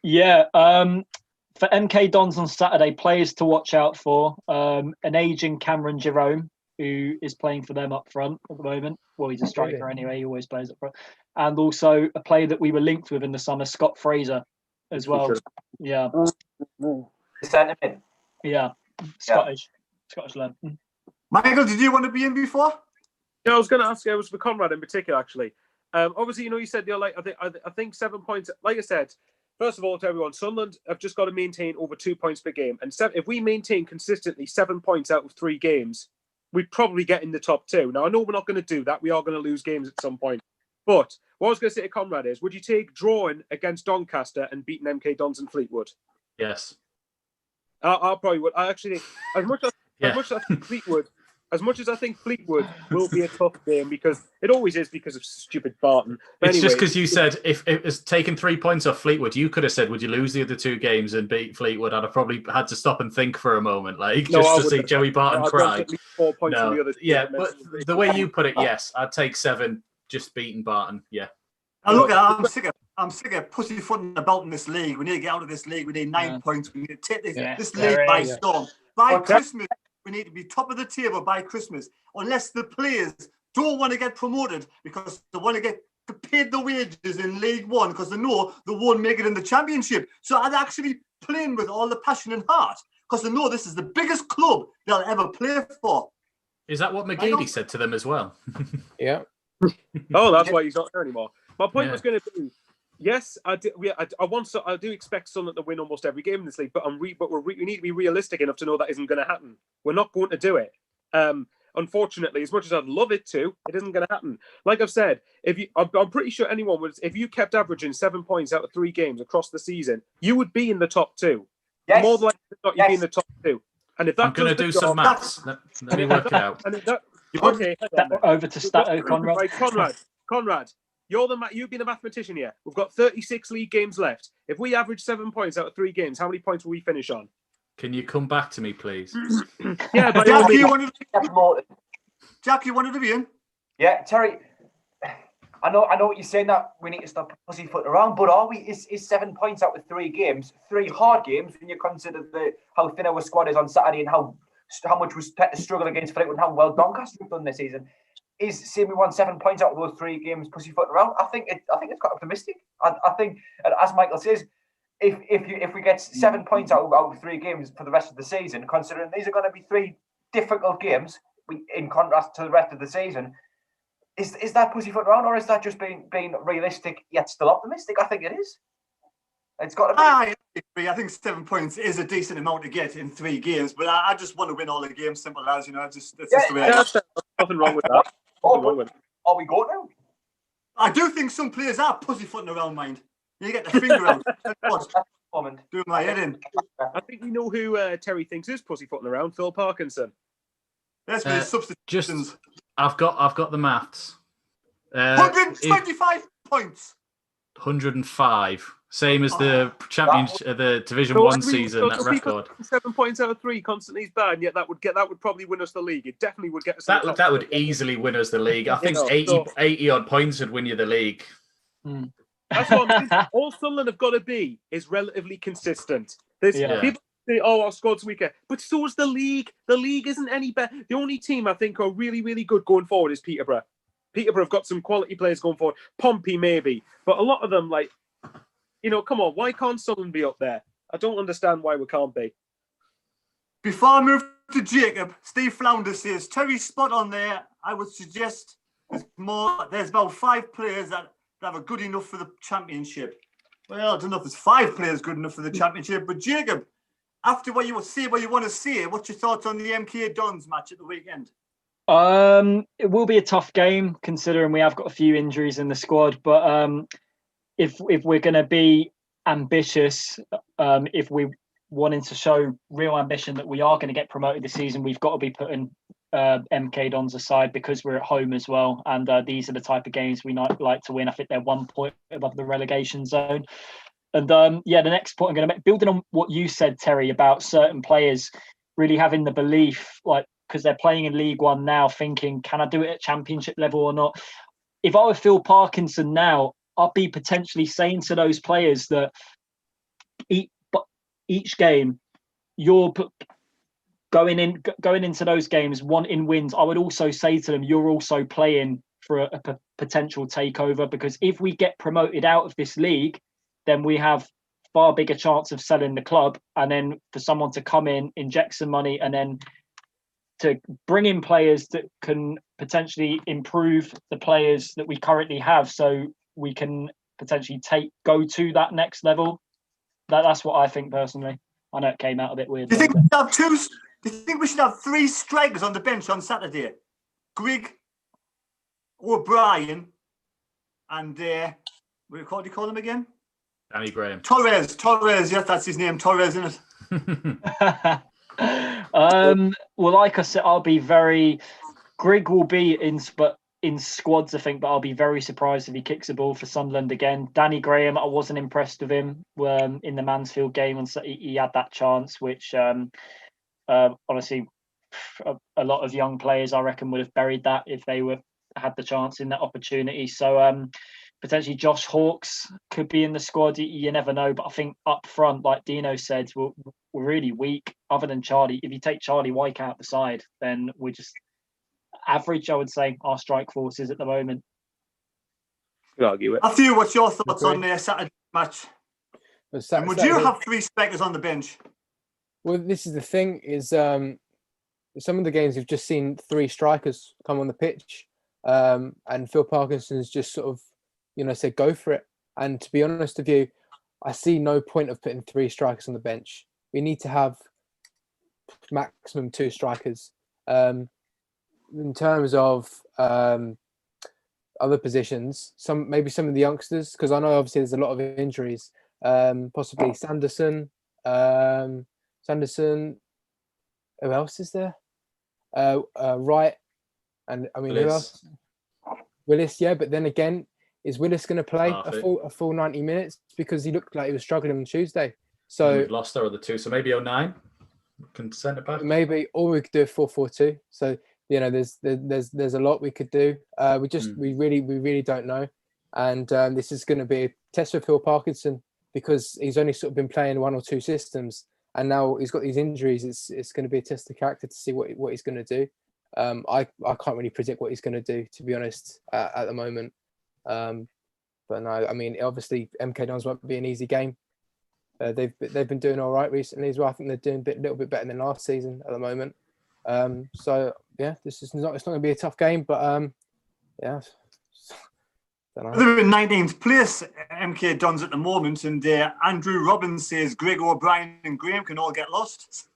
Yeah. For MK Dons on Saturday, players to watch out for. An aging Cameron Jerome, who is playing for them up front at the moment. Well, he's a striker anyway. He always plays up front. And also a player that we were linked with in the summer, Scott Fraser, as well. Yeah. Yeah. Scottish lad. Michael, did you want to be in before? Yeah, I was going to ask. It was for Conrad in particular, actually. Obviously, you said you're like, I think 7 points. Like I said, first of all, to everyone, Sunderland have just got to maintain over 2 points per game, and if we maintain consistently 7 points out of 3 games, we'd probably get in the top 2. Now, I know we're not going to do that. We are going to lose games at some point. But what I was going to say to Conrad is, would you take drawing against Doncaster and beating MK Dons and Fleetwood? Yes. I probably would. I actually, as much as I think Fleetwood will be a tough game, because it always is because of stupid Barton. But it's just because you said if it was taking 3 points off Fleetwood, you could have said, would you lose the other 2 games and beat Fleetwood? I'd have probably had to stop and think for a moment, to see Joey Barton cry. 4 points from the other but the way you put it, yes, I'd take 7 just beating Barton. Yeah. Now look, I'm sick of pussyfooting about in this league. We need to get out of this league. We need 9 points. We need to take this league by storm. By Christmas, we need to be top of the table by Christmas, unless the players don't want to get promoted because they want to get paid the wages in League One because they know they won't make it in the Championship. So I'd actually playing with all the passion and heart because they know this is the biggest club they'll ever play for. Is that what McGeady said to them as well? Yeah. Oh, that's why he's not there anymore. My point was going to be, yes, I do expect Sunderland to win almost every game in this league, but we need to be realistic enough to know that isn't going to happen. We're not going to do it. Unfortunately, as much as I'd love it to, it isn't going to happen. Like I've said, I'm pretty sure anyone would, if you kept averaging 7 points out of 3 games across the season, you would be in the top 2. Yes. More than likely than not, you'd be in the top 2. And if I'm going to do some maths. Let me work it out. Okay, over to Stato, Conrad. Right, Conrad, you've been a mathematician here. We've got 36 league games left. If we average 7 points out of 3 games, how many points will we finish on? Can you come back to me, please? Yeah, but Jack, you wanted to be in? Yeah, Terry. I know what you're saying, that we need to stop pussyfooting around, but are we? Is 7 points out of 3 games, 3 hard games when you consider how thin our squad is on Saturday and how much we struggle against Fleetwood and how well Doncaster have done this season? Is saying we won 7 points out of those 3 games pussyfooting around? I think it's quite optimistic. I think, as Michael says, if we get 7 points out of 3 games for the rest of the season, considering these are going to be 3 difficult games in contrast to the rest of the season, is that pussyfooting around, or is that just being realistic yet still optimistic? I think it is. It's got to be. I agree. I think 7 points is a decent amount to get in 3 games, but I just want to win all the games. Simple as, you know. It's just the way. That's nothing wrong with that. Nothing wrong with it. Are we going now? I do think some players are pussyfooting around, mind. You get the finger out. Comment. Doing my head in. I think we know who Terry thinks is pussyfooting around. Phil Parkinson. Let's be substitutions. I've got the maths. 125 points. 105. Same as the championship, the Division 1 season. That record. 7 points out of 3 constantly is bad, and yet that would probably win us the league. It definitely would get us. That would easily win us the league. I think 80 odd points would win you the league. That's what I mean. All Sunderland have got to be is relatively consistent. There's people say, "Oh, our squad's weaker," but so is the league. The league isn't any better. The only team I think are really, really good going forward is Peterborough. Peterborough have got some quality players going forward. Pompey maybe, but a lot of them, like, you know, come on, why can't Sunderland be up there? I don't understand why we can't be. Before I move to Jacob, Steve Flounder says, Terry's spot on there. I would suggest there's about 5 players that are good enough for the championship. Well, I don't know if there's 5 players good enough for the championship, but Jacob, after what you want to say, what's your thoughts on the MK Dons match at the weekend? It will be a tough game considering we have got a few injuries in the squad, but if we're going to be ambitious, if we wanting to show real ambition that we are going to get promoted this season, we've got to be putting MK Dons aside because we're at home as well, and these are the type of games we like to win. I think they're 1 point above the relegation zone. And the next point I'm going to make, building on what you said, Terry, about certain players really having the belief, like, because they're playing in League One now, thinking, can I do it at Championship level or not? If I were Phil Parkinson now, I'd be potentially saying to those players that each game you're going into those games wanting wins. I would also say to them, you're also playing for a potential takeover, because if we get promoted out of this league, then we have far bigger chance of selling the club, and then for someone to come in, inject some money, and then to bring in players that can potentially improve the players that we currently have, so we can potentially go to that next level. That's what I think personally. I know it came out a bit weird. Do you think we should have 3 strikers on the bench on Saturday? Grigg, O'Brien, and what do you call him again? Danny Graham. Torres. Yes, that's his name. Torres, isn't it? Well, like I said, Grigg will be in squads, I think, but I'll be very surprised if he kicks the ball for Sunderland again. Danny Graham, I wasn't impressed with him in the Mansfield game, and so he had that chance, which honestly, a lot of young players, I reckon, would have buried that if they had the chance in that opportunity. So potentially Josh Hawkes could be in the squad. You never know, but I think up front, like Dino said, we're really weak. Other than Charlie, if you take Charlie Wyke out the side, then we're just average, I would say, our strike forces at the moment. Could argue it. Matthew, what's your thoughts on their Saturday match? And would you have 3 strikers on the bench? Well, this is the thing, is some of the games we've just seen 3 strikers come on the pitch, and Phil Parkinson's just sort of, said go for it. And to be honest with you, I see no point of putting 3 strikers on the bench. We need to have maximum 2 strikers. In terms of other positions, maybe some of the youngsters, because I know obviously there's a lot of injuries. Possibly Sanderson. Who else is there? Wright, and I mean Willis. Who else? Willis, yeah. But then again, is Willis going to play a full 90 minutes? Because he looked like he was struggling on Tuesday. So we've lost our other 2, so maybe 09 can send it back. Maybe, or we could do a 4-4-2. So there's a lot we could do. We really don't know, and this is going to be a test for Phil Parkinson, because he's only sort of been playing 1 or 2 systems, and now he's got these injuries. It's going to be a test of character to see what he's going to do. I can't really predict what he's going to do, to be honest, at the moment. But no, I mean, obviously MK Dons won't be an easy game. They've been doing all right recently as well. I think they're doing a little bit better than last season at the moment. So yeah, it's not going to be a tough game, but yeah, They're in 19th place, MK Dons at the moment, and Andrew Robbins says Greg O'Brien and Graham can all get lost.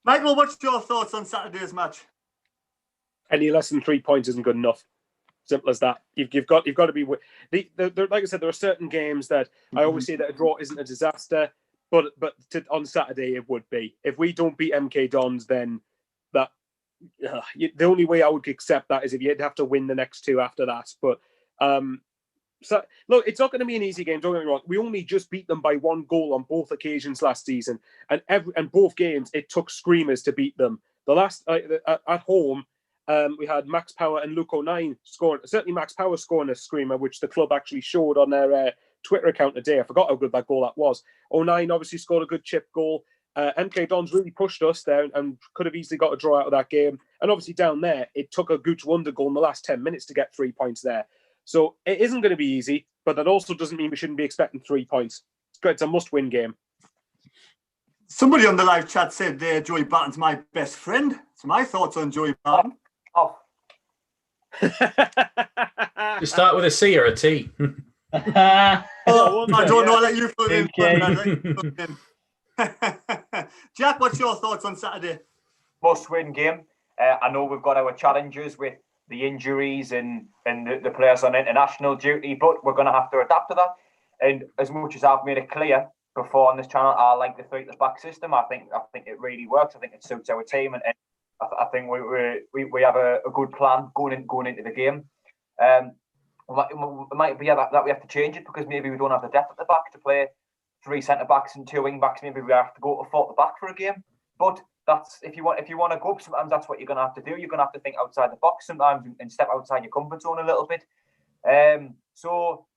Michael, what's your thoughts on Saturday's match? Any less than 3 points isn't good enough. Simple as that. You've got to be. Like I said, there are certain games that I always say that a draw isn't a disaster, but on Saturday it would be. If we don't beat MK Dons, then that the only way I would accept that is if you'd have to win the next two after that. But so look, it's not going to be an easy game. Don't get me wrong. We only just beat them by 1 goal on both occasions last season, and both games it took screamers to beat them. The last at home. We had Max Power and Luke O'Nine scoring. Certainly, Max Power scoring a screamer, which the club actually showed on their Twitter account today. I forgot how good that goal that was. O'Nine obviously scored a good chip goal. MK Dons really pushed us there and could have easily got a draw out of that game. And obviously down there, it took a Gooch Wonder goal in the last 10 minutes to get 3 points there. So it isn't going to be easy, but that also doesn't mean we shouldn't be expecting 3 points. It's a must-win game. Somebody on the live chat said Joey Barton's my best friend. So my thoughts on Joey Barton. Oh. You start with a C or a T. I don't know. I'll let you put it in. Jack, what's your thoughts on Saturday? Must-win game. I know we've got our challenges with the injuries and the players on international duty, but we're going to have to adapt to that. And as much as I've made it clear before on this channel, I like the 3-at-the-back system. I think it really works. I think it suits our team, and I think we have a good plan going into the game. It might be that we have to change it because maybe we don't have the depth at the back to play 3 centre backs and 2 wing backs. Maybe we have to go to 4 at the back for a game. But that's if you want to go up. Sometimes that's what you're going to have to do. You're going to have to think outside the box sometimes and step outside your comfort zone a little bit. So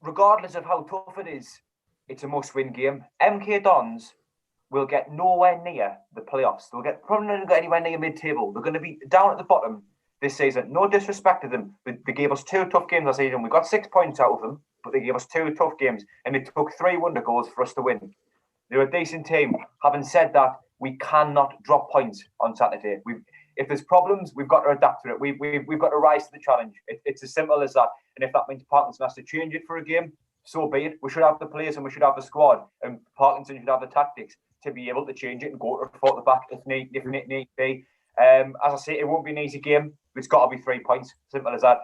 regardless of how tough it is, it's a must-win game. MK Dons will get nowhere near the playoffs. They'll probably not get anywhere near mid-table. They're going to be down at the bottom this season. No disrespect to them. They gave us 2 tough games last season. We got 6 points out of them, but they gave us 2 tough games, and it took 3 wonder goals for us to win. They're a decent team. Having said that, we cannot drop points on Saturday. If there's problems, we've got to adapt to it. We've got to rise to the challenge. It's as simple as that. And if that means Parkinson has to change it for a game, so be it. We should have the players and we should have the squad, and Parkinson should have the tactics to be able to change it and go to 4 at the back if need be. As I say, it won't be an easy game. It's got to be 3 points. Simple as that.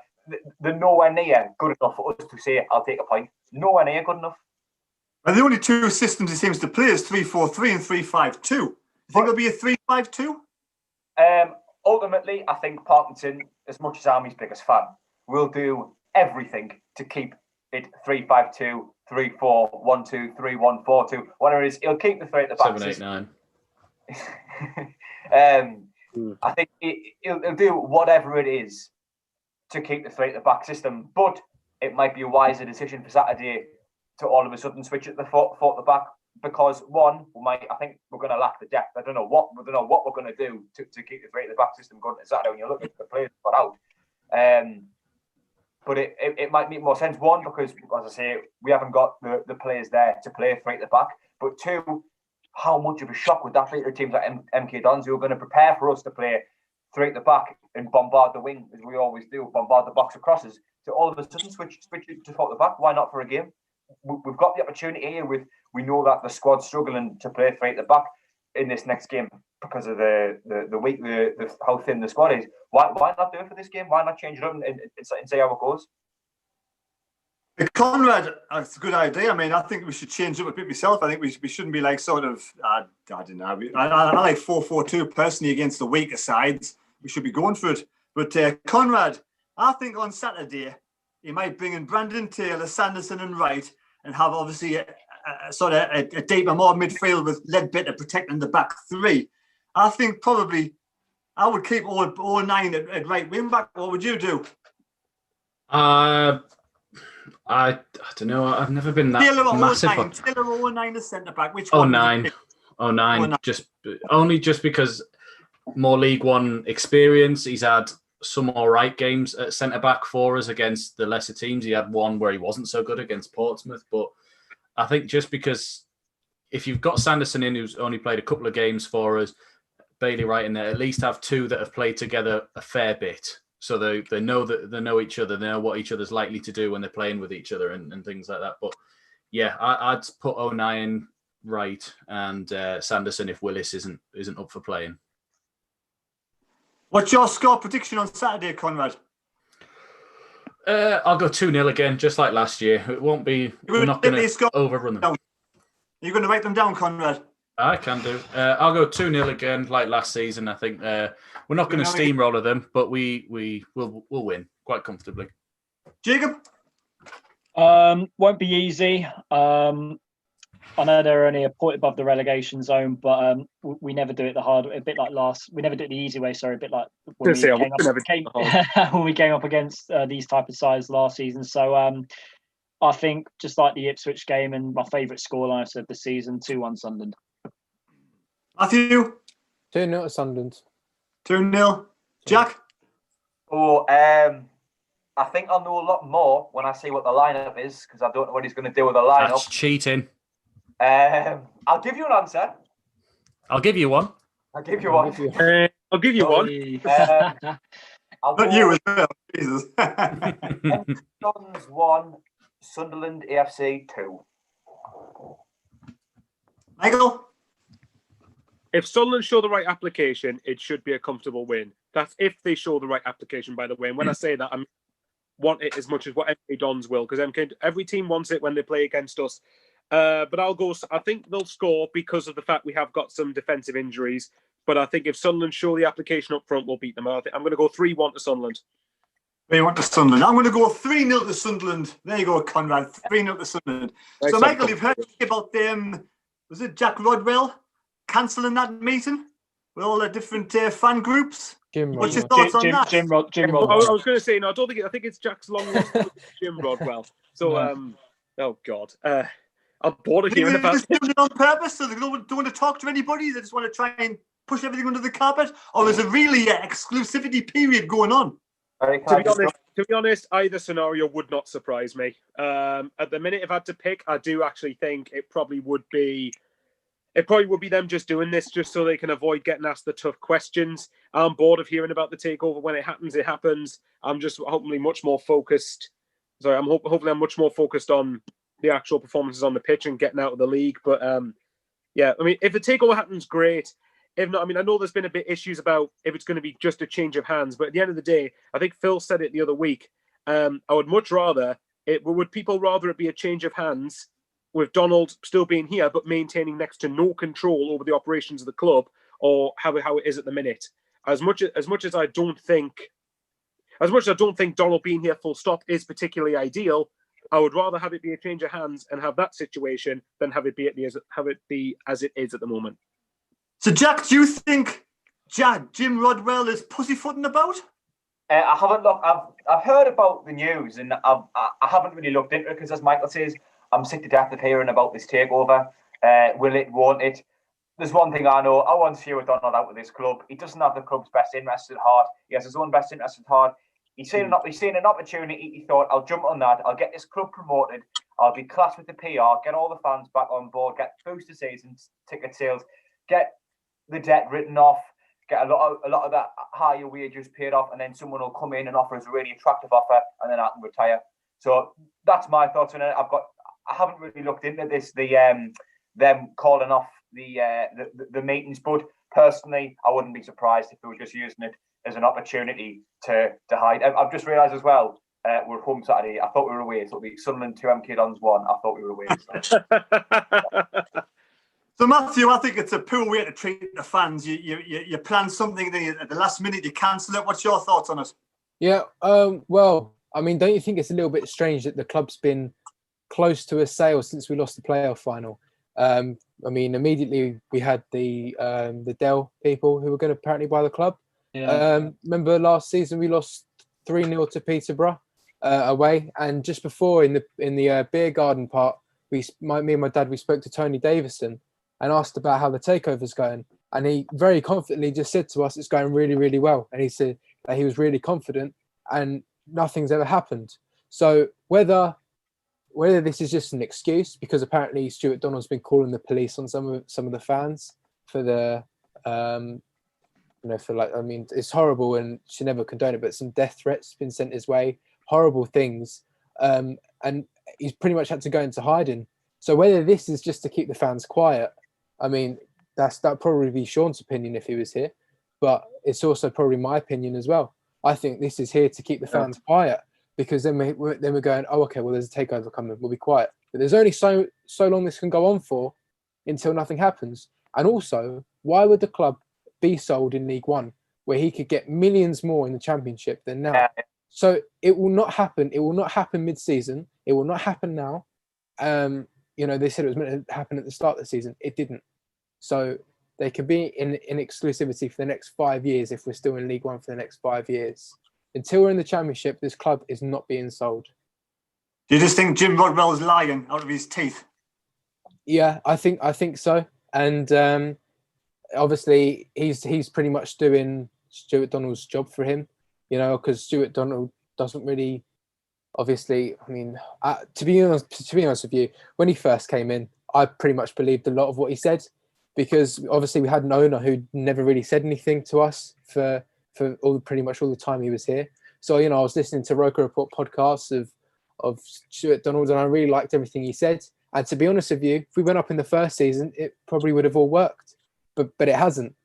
They're nowhere near good enough for us to say, I'll take a point. Nowhere near good enough. And the only 2 systems he seems to play is 3-4-3 and 3-5-2. You think it'll be a 3-5-2? Ultimately, I think Parkinson, as much as I'm his biggest fan, will do everything to keep it 3-5-2, 3-4-1-2, 3-1-4-2, whatever it is. He'll keep the 3 at the back. 7-8-9. I think he'll do whatever it is to keep the 3 at the back system, but it might be a wiser decision for Saturday to all of a sudden switch at the 4 at the back, because one, I think we're going to lack the depth. I don't know what we're going to do to keep the 3 at the back system going to Saturday when you look at the players put out. But it might make more sense. One, because as I say, we haven't got the players there to play 3 at the back. But 2, how much of a shock would that be to teams like MK Dons, who are going to prepare for us to play 3 at the back and bombard the wing, as we always do, bombard the box of crosses, to all of a sudden switch it to 4 at the back? Why not for a game? We've got the opportunity here. We know that the squad's struggling to play 3 at the back in this next game because of the weak, how thin the squad is. Why not do it for this game? Why not change it up and see how it goes? Conrad, that's a good idea. I mean, I think we should change up a bit myself. I think we shouldn't be like sort of, I don't know. I like 4-4-2 personally against the weaker sides. We should be going for it. But Conrad, I think on Saturday, he might bring in Brandon Taylor, Sanderson and Wright, and have obviously a deeper, more midfield with Ledbetter protecting the back 3. I think probably I would keep 09 at right wing back. What would you do? I don't know. I've never been that massive. Taylor 09 as centre back. Which 09. 09. Just because more League One experience. He's had some all right games at centre back for us against the lesser teams. He had one where he wasn't so good against Portsmouth, but I think just because if you've got Sanderson in, who's only played a couple of games for us, Bailey Wright in there, at least have 2 that have played together a fair bit. so they know that they know each other, they know what each other's likely to do when they're playing with each other and things like that. But yeah, I'd put O'Nien right and Sanderson if Willis isn't up for playing. What's your score prediction on Saturday, Conrad? I'll go 2-0 again, just like last year. It won't be. We're not going to overrun them. You're going to write them down, Conrad? I can do. I'll go 2-0 again, like last season. I think we're not going to steamroller them, but we'll win quite comfortably. Jacob? Won't be easy. I know they're only a point above the relegation zone, but we never do it the hard. A bit like we never do it the easy way. Sorry, a bit like when we came up against these type of sides last season. So I think just like the Ipswich game and my favourite scoreline I said the season, 2-1 Sunderland. Matthew? 2-0 to Sunderland. 2-0. Jack? Oh, I think I'll know a lot more when I see what the lineup is, because I don't know what he's going to do with the lineup. That's cheating. I'll give you an answer. I'll give you one. I'll give you one. I'll give you one. Not you as well. Jesus. Dons 1, Sunderland AFC 2. Michael? If Sunderland show the right application, it should be a comfortable win. That's if they show the right application, by the way. And when I say that, I want it as much as what MK Dons will, because every team wants it when they play against us. But I think they'll score because of the fact we have got some defensive injuries. But I think if Sunderland show the application up front, we'll beat them. I'm going to go 3-1 to Sunderland. 3-1 to Sunderland. I'm going to go 3-0 to Sunderland. There you go, Conrad. 3-0 to Sunderland. Nice. So, Michael, you've heard about was it Jack Rodwell cancelling that meeting with all the different fan groups? What's your thoughts on that? Jim Rodwell. I was going to say, no, I think it's Jack's long lost Jim Rodwell. So, oh God. I'm bored of hearing about it. Doing it on purpose, so they don't want to talk to anybody. They just want to try and push everything under the carpet. Or there's a really exclusivity period going on. To be honest, either scenario would not surprise me. At the minute, if I had to pick, I do actually think it probably would be them just doing this just so they can avoid getting asked the tough questions. I'm bored of hearing about the takeover. When it happens. I'm just hopefully much more focused. Hopefully I'm much more focused on the actual performances on the pitch and getting out of the league. But yeah, I mean, if the takeover happens, great. If not, I mean, I know there's been a bit issues about if it's going to be just a change of hands, but at the end of the day, I think Phil said it the other week. I would much rather would people rather it be a change of hands with Donald still being here, but maintaining next to no control over the operations of the club, or how it is at the minute. As much as I don't think Donald being here full stop is particularly ideal, I would rather have it be a change of hands and have that situation than have it be as it is at the moment. So, Jack, do you think Jim Rodwell is pussyfooting about? I haven't looked. I've heard about the news, and I haven't really looked into it because, as Michael says, I'm sick to death of hearing about this takeover. Will it? Won't it? There's one thing I know. I want Stuart Donald out of this club. He doesn't have the club's best interest at heart. He has his own best interest at heart. He's seen an opportunity. He thought, I'll jump on that. I'll get this club promoted. I'll be class with the PR. Get all the fans back on board. Get booster season ticket sales. Get the debt written off. Get a lot of that higher wages paid off, and then someone will come in and offer us a really attractive offer, and then I can retire. So that's my thoughts on it. I haven't really looked into this. Them calling off the meetings, but personally, I wouldn't be surprised if they were just using it as an opportunity to hide. I've just realised as well, we're home Saturday. I thought we were away, so it'll be Sunderland 2, MK Dons 1. I thought we were away. So, Matthew, I think it's a poor way to treat the fans. You plan something, then at the last minute you cancel it. What's your thoughts on it? Yeah, well, I mean, don't you think it's a little bit strange that the club's been close to a sale since we lost the playoff final? I mean, immediately we had the Dell people who were going to apparently buy the club. Yeah. Remember last season we lost 3-0 to Peterborough away, and just before in the beer garden part, me and my dad, we spoke to Tony Davison and asked about how the takeover's going, and he very confidently just said to us it's going really, really well, and he said that he was really confident and nothing's ever happened. So whether this is just an excuse, because apparently Stuart Donald's been calling the police on some of the fans for the For like, I mean, it's horrible and should never condone it, but some death threats been sent his way, horrible things, and he's pretty much had to go into hiding. So whether this is just to keep the fans quiet, I mean, that'd probably be Sean's opinion if he was here, but it's also probably my opinion as well. I think this is here to keep the fans quiet, because then we're going, oh, okay, well, there's a takeover coming, we'll be quiet. But there's only so long this can go on for until nothing happens. And also, why would the club be sold in League One, where he could get millions more in the Championship than now? Yeah. So it will not happen. It will not happen mid-season. It will not happen now. They said it was meant to happen at the start of the season. It didn't. So they could be in exclusivity for the next 5 years if we're still in League One for the next 5 years. Until we're in the Championship, this club is not being sold. Do you just think Jim Rodwell is lying out of his teeth? Yeah, I think so. And obviously, he's pretty much doing Stuart Donald's job for him, because Stuart Donald doesn't really, obviously. I mean, to be honest with you, when he first came in, I pretty much believed a lot of what he said, because obviously we had an owner who never really said anything to us for pretty much all the time he was here. So I was listening to Roker Report podcasts of Stuart Donald, and I really liked everything he said. And to be honest with you, if we went up in the first season, it probably would have all worked, but it hasn't.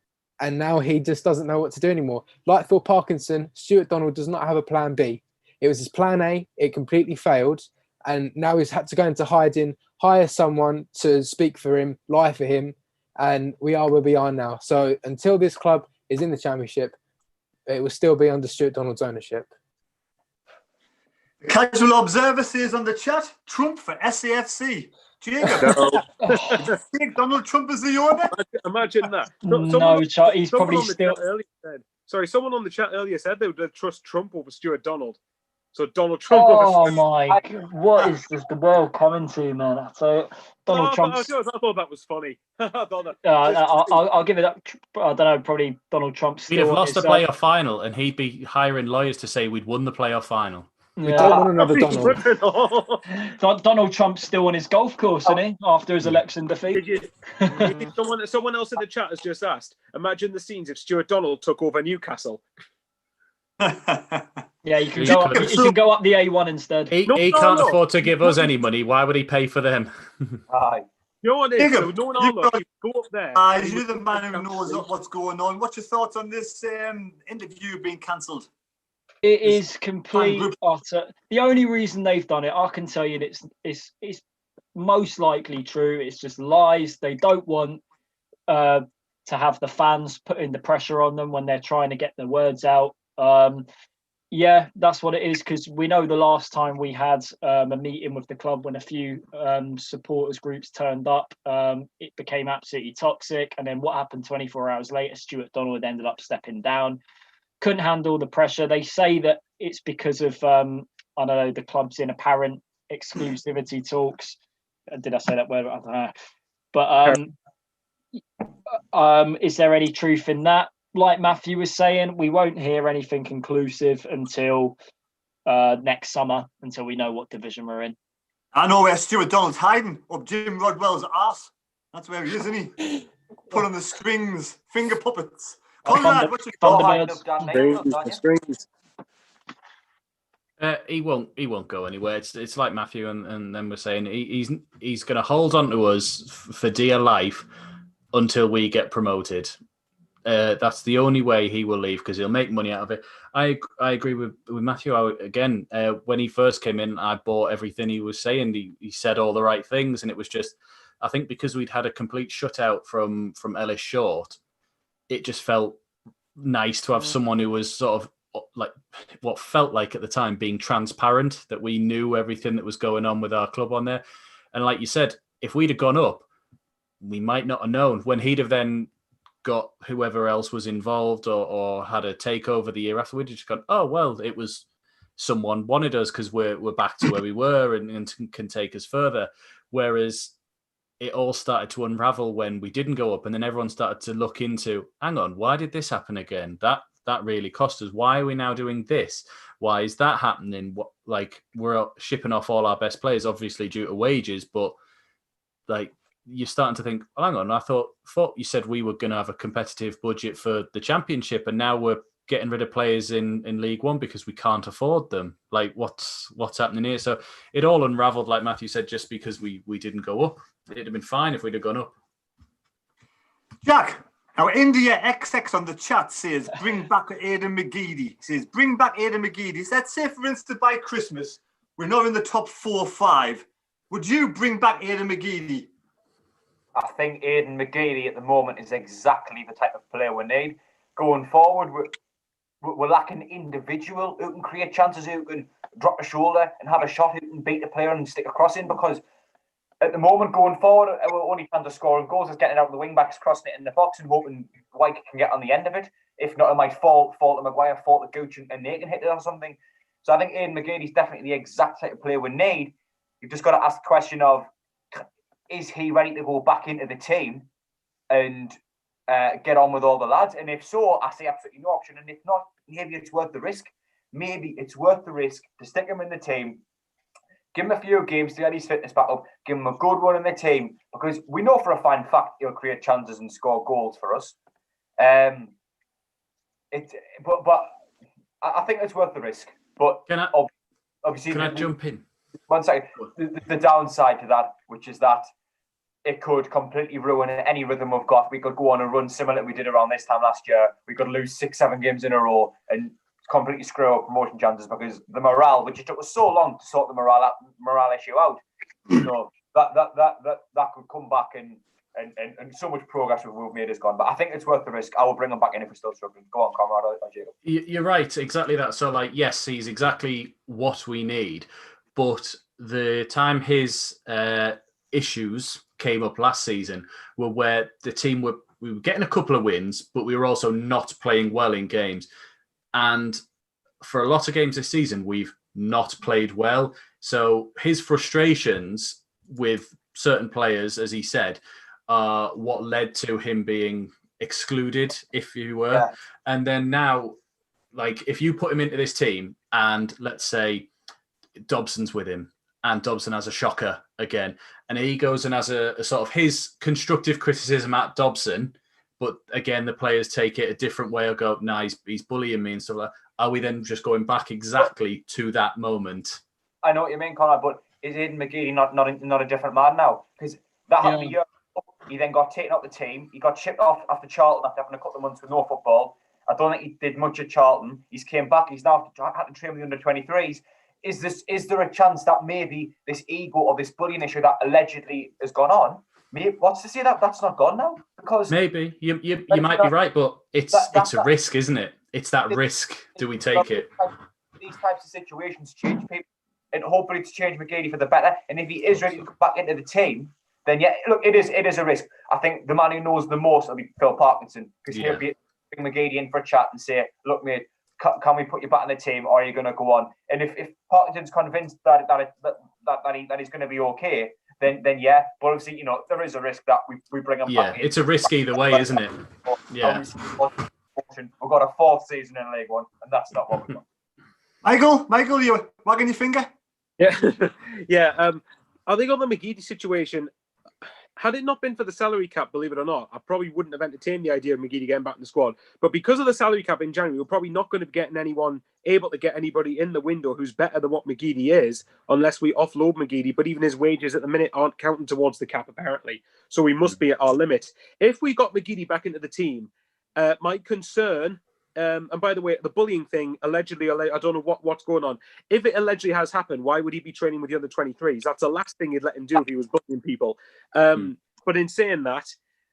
And now he just doesn't know what to do anymore. Like Phil Parkinson, Stuart Donald does not have a plan B. It was his plan A. It completely failed. And now he's had to go into hiding, hire someone to speak for him, lie for him. And we are where we are now. So until this club is in the Championship, it will still be under Stuart Donald's ownership. The casual observer says on the chat, Trump for SAFC. Jacob, think Donald Trump is the owner? Imagine that. He's probably still. Someone on the chat earlier said they would trust Trump over Stuart Donald. So Donald Trump. Oh my God! What is this, the world coming to, man? So Donald Trump. I thought that was funny. I'll give it up. I don't know. Probably Donald Trump. We'd have lost the playoff final, and he'd be hiring lawyers to say we'd won the playoff final. We don't want another Donald. Donald Trump's still on his golf course, isn't he? After his election defeat. Someone else in the chat has just asked. Imagine the scenes if Stuart Donald took over Newcastle. Yeah, you can go up the A1 instead. He can't afford to give us any money. Why would he pay for them? Aye. You know what it is? Jacob, Go up there. You're the man who knows what's going on. What's your thoughts on this interview being cancelled? It is complete utter. The only reason they've done it, I can tell you, it's most likely true. It's just lies. They don't want to have the fans putting the pressure on them when they're trying to get their words out. Yeah, that's what it is, because we know the last time we had a meeting with the club when a few supporters groups turned up, it became absolutely toxic. And then what happened 24 hours later, Stuart Donald ended up stepping down. Couldn't handle the pressure. They say that it's because of, I don't know, the club's in apparent exclusivity talks. Did I say that word? I don't know. But is there any truth in that? Like Matthew was saying, we won't hear anything conclusive until next summer, until we know what division we're in. I know where Stuart Donald's hiding, up Jim Rodwell's arse. That's where he is, isn't he? Pulling the strings, finger puppets. Conrad, what's your Thunderbirds. He won't go anywhere. It's like Matthew and then we're saying he's going to hold on to us for dear life until we get promoted. That's the only way he will leave, because he'll make money out of it. I agree with Matthew. When he first came in, I bought everything he was saying. He said all the right things, and it was just, I think because we'd had a complete shutout from Ellis Short, it just felt nice to have someone who was sort of like what felt like at the time being transparent, that we knew everything that was going on with our club on there. And like you said, if we'd have gone up, we might not have known. When he'd have then got whoever else was involved or had a takeover the year after, we'd just gone, oh, well, it was someone wanted us because we're back to where we were and can take us further. Whereas it all started to unravel when we didn't go up, and then everyone started to look into, hang on, why did this happen again? That really cost us. Why are we now doing this? Why is that happening? Like, we're shipping off all our best players, obviously due to wages, but like, you're starting to think, oh, hang on, I thought you said we were going to have a competitive budget for the Championship, and now we're getting rid of players in League One because we can't afford them. Like, what's happening here? So it all unravelled, like Matthew said, just because we didn't go up. It'd have been fine if we'd have gone up. Jack, now India XX on the chat says, bring back Aidan McGeady. Says, bring back Aidan McGeady. Let's say, for instance, by Christmas, we're not in the top 4 or 5. Would you bring back Aidan McGeady? I think Aidan McGeady at the moment is exactly the type of player we need. Going forward, we're lacking individual who can create chances, who can drop a shoulder and have a shot, who can beat the player and stick a cross in, because at the moment, going forward, our only chance of scoring goals is getting out of the wing backs, crossing it in the box and hoping White can get on the end of it. If not, it might fall to Maguire, fall to Gooch, and they can hit it or something. So I think Aidan McGeady is definitely the exact type of player we need. You've just got to ask the question of, is he ready to go back into the team and get on with all the lads? And if so, I say absolutely no option. And if not, maybe it's worth the risk. Maybe it's worth the risk to stick him in the team, give him a few games to get his fitness back up, give him a good one in the team, because we know for a fine fact he'll create chances and score goals for us. But I think it's worth the risk. But obviously, can I jump in? 1 second. The downside to that, which is that it could completely ruin any rhythm we've got. We could go on a run similar to we did around this time last year. We could lose 6-7 games in a row and completely screw up promotion chances, because the morale, which it took us so long to sort the morale issue out, that could come back and so much progress we've made is gone. But I think it's worth the risk. I will bring him back in if we're still struggling. Go on, Conrad or Jacob. You're right, exactly that. So, like, yes, he's exactly what we need. But the time his issues came up last season were where the team we were getting a couple of wins, but we were also not playing well in games. And for a lot of games this season, we've not played well. So his frustrations with certain players, as he said, are what led to him being excluded, if you were. Yeah. And then now, like, if you put him into this team and let's say Dobson's with him and Dobson has a shocker again, and he goes and has a sort of his constructive criticism at Dobson, but again, the players take it a different way or go, nah, he's bullying me and stuff like that. Are we then just going back exactly to that moment? I know what you mean, Conrad, but is Aidan McGeady not a different man now? Because that happened a year ago. He then got taken off the team. He got shipped off after Charlton after having a couple of months with no football. I don't think he did much at Charlton. He's came back. He's now had to train with the under-23s. Is there a chance that maybe this ego or this bullying issue that allegedly has gone on, maybe, what's to say that that's not gone now? Because maybe you might be right, but it's a risk, isn't it? It's that risk. Do we take it? These types of situations change people, and hopefully it's changed McGeady for the better. And if he is ready to come back into the team, then yeah, look, it is a risk. I think the man who knows the most will be Phil Parkinson, because he'll be bring McGeady in for a chat and say, look, mate, can we put you back in the team, or are you going to go on? And if Parkinson's convinced that he's going to be okay, then yeah. But obviously, you know, there is a risk that we bring him back in. Yeah, it's a risk either way, isn't it? Yeah. We've got a 4th season in League One, and that's not what we want. Michael, you wagging your finger? Yeah, yeah. I think on the McGeady situation, had it not been for the salary cap, believe it or not, I probably wouldn't have entertained the idea of McGeady getting back in the squad. But because of the salary cap in January, we're probably not going to be getting able to get anybody in the window who's better than what McGeady is, unless we offload McGeady. But even his wages at the minute aren't counting towards the cap, apparently. So we must be at our limit. If we got McGeady back into the team, my concern, and by the way, the bullying thing, allegedly, I don't know what's going on. If it allegedly has happened, why would he be training with the under 23s? That's the last thing he'd let him do if he was bullying people. But in saying that,